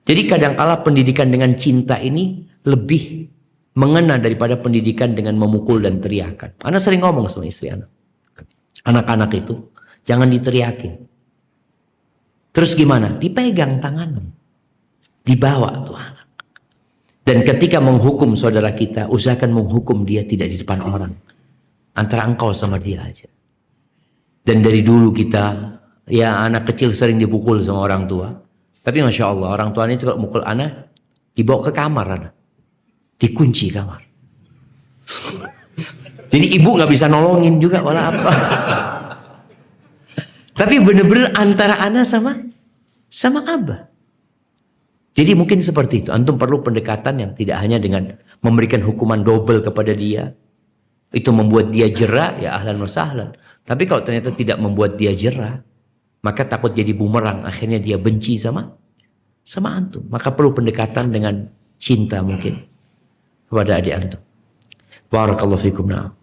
A: Jadi kadangkala pendidikan dengan cinta ini lebih mengena daripada pendidikan dengan memukul dan teriakan. Anak sering ngomong sama istri anak. Anak-anak itu jangan diteriakin. Terus gimana? Dipegang tangannya. Dibawa tuh anak. Dan ketika menghukum saudara kita, usahakan menghukum dia tidak di depan orang. Antara engkau sama dia aja. Dan dari dulu kita, ya anak kecil sering dipukul sama orang tua. Tapi Masya Allah, orang tua itu kalau mukul anak, dibawa ke kamar anak. Dikunci kamar. Jadi ibu gak bisa nolongin juga wala apa. Tapi benar-benar antara anak sama abah. Jadi mungkin seperti itu. Antum perlu pendekatan yang tidak hanya dengan memberikan hukuman double kepada dia. Itu membuat dia jera, ya ahlan wa sahlan. Tapi kalau ternyata tidak membuat dia jera, maka takut jadi bumerang. Akhirnya dia benci sama antum. Maka perlu pendekatan dengan cinta mungkin kepada adik antum. Barakallahu fikum. Na'am.